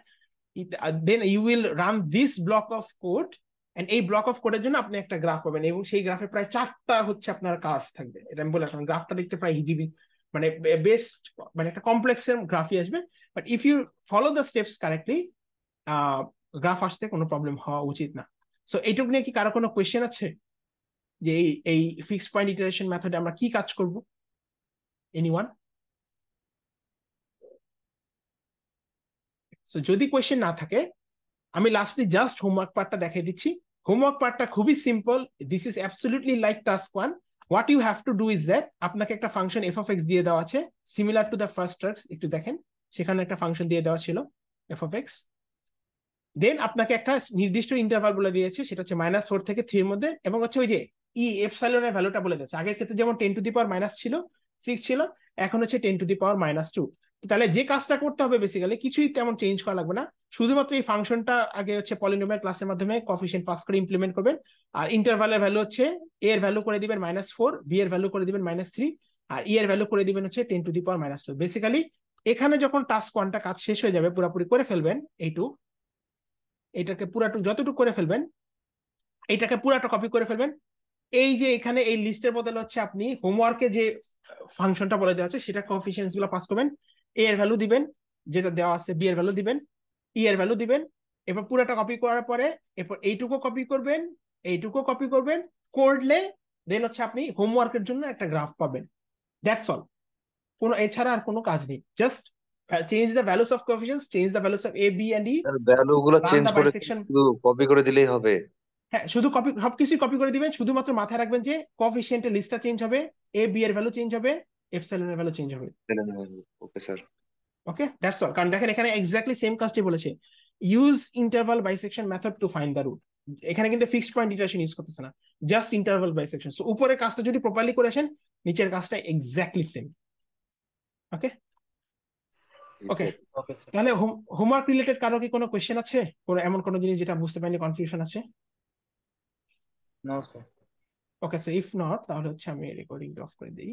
then you will run this block of code, and এই ব্লক অফ কোডের জন্য আপনি একটা গ্রাফ পাবেন, এবং সেই গ্রাফে প্রায় 4টা হচ্ছে আপনার কার্ভ থাকবে। এটা আমি বলে আসলাম, গ্রাফটা দেখতে প্রায় হিজিবি, মানে বেস্ট, মানে একটা কমপ্লেক্স এর গ্রাফই আসবে। But if you follow the steps correctly, graph আসতে কোনো প্রবলেম হওয়া উচিত না। সো এইটুকু নিয়ে কি কারো কোনো কোয়েশ্চেন আছে, যে এই ফিক্স পয়েন্ট ইটারেশন মেথডে আমরা কি কাজ করব? এনিওয়ান? সো যদি কোয়েশ্চেন না থাকে, আমি লাস্টলি জাস্ট হোমওয়ার্ক পার্টটা দেখিয়ে দিচ্ছি। হোমওয়ার্ক পার্টটা খুবই simple, this is absolutely like task 1। What you have to do is that, আপনাকে একটা ফাংশন এফ অফ এক্স দিয়ে দেওয়া আছে, similar to the first task. একটু দেখেন, সেখানে একটা ফাংশন দিয়ে দেওয়া ছিল এফ অফ এক্স, দেন আপনাকে একটা নির্দিষ্ট ইন্টারভাল বলে দিয়েছে, সেটা হচ্ছে -4 থেকে 3 এর মধ্যে, এবং হচ্ছে ওই যে এপসাইলনের ভ্যালুটা বলে দিয়েছে। আগের ক্ষেত্রে যেমন 10 টু দি পাওয়ার -6 ছিল, এখন হচ্ছে 10 টু দি পাওয়ার -2। তাহলে যে কাজটা করতে হবে বেসিক্যালি, কিছুই তেমন চেঞ্জ করা লাগবে না, শুধুমাত্র এই ফাংশনটা আগে হচ্ছে পলিনোমিয়াল ক্লাসের মাধ্যমে কোএফিশিয়েন্ট পাস করে ইমপ্লিমেন্ট করবেন, আর ইন্টারভালের ভ্যালু হচ্ছে a এর ভ্যালু করে দিবেন -4, b এর ভ্যালু করে দিবেন -3, আর e এর ভ্যালু করে দিবেন হচ্ছে 10 টু দি পাওয়ার -2। বেসিক্যালি এখানে যখন টাস্ক 1টা কাজ শেষ হয়ে যাবে, পুরোপুরি করে ফেলবেন, এটাকে পুরাটুকু যতটুকু করে ফেলবেন, এটাকে পুরাটা কপি করে ফেলবেন। এই যে এখানে এই লিস্টের বদলে হচ্ছে আপনি হোমওয়ার্কে যে ফাংশনটা বলে দেওয়া আছে, সেটা কোএফিশিয়েন্টস গুলো পাস করবেন, a এর ভ্যালু দিবেন যেটা দেওয়া আছে, b এর ভ্যালু দিবেন, e এর ভ্যালু দিবেন। এরপর পুরাটা কপি করার পরে এরপর এইটুকু কপি করবেন, এইটুকু কপি করবেন, করলে দেন হচ্ছে আপনি হোমওয়ার্কের জন্য একটা গ্রাফ পাবেন। দ্যাটস অল, কোনো এছাড়া আর কোনো কাজ নেই। Just change the values of coefficients, change the values of a b and e,
value গুলো
রান
চেঞ্জ
দ্য
করে
বাইসেকশন।
শুধু কপি করে দিলেই হবে?
হ্যাঁ, শুধু কপি, সবকিছু কপি করে দিবেন, শুধুমাত্র মাথায় রাখবেন যে কোএফিশিয়েন্টের লিস্টটা চেঞ্জ হবে, এ বি এর ভ্যালু চেঞ্জ হবে, এপসাইলনের ভ্যালু চেঞ্জ হবে।
Okay sir.
Okay, that's all. কারণ দেখেন এখানে এক্স্যাক্টলি সেম কাজটি বলেছে, use interval bisection method to find the root. এখানে কিন্তু ফিক্সড পয়েন্ট ইটারেশন ইউজ করতেছে না, জাস্ট ইন্টারভাল বাইসেকশন। সো উপরের কাজটা যদি প্রপারলি করে আসেন, নিচের কাজটা এক্স্যাক্টলি সেম। ওকে ওকে,
ওকে স্যার।
তাহলে হোমওয়ার্ক রিলেটেড কারো কি কোনো কোয়েশ্চেন আছে, কোনো এমন কোনো জিনিস যেটা বুঝতে পারিনি, কনফিউশন আছে?
No sir.
Okay, so if not, তাহলে হচ্ছে আমি রেকর্ডিং অফ করে দিই।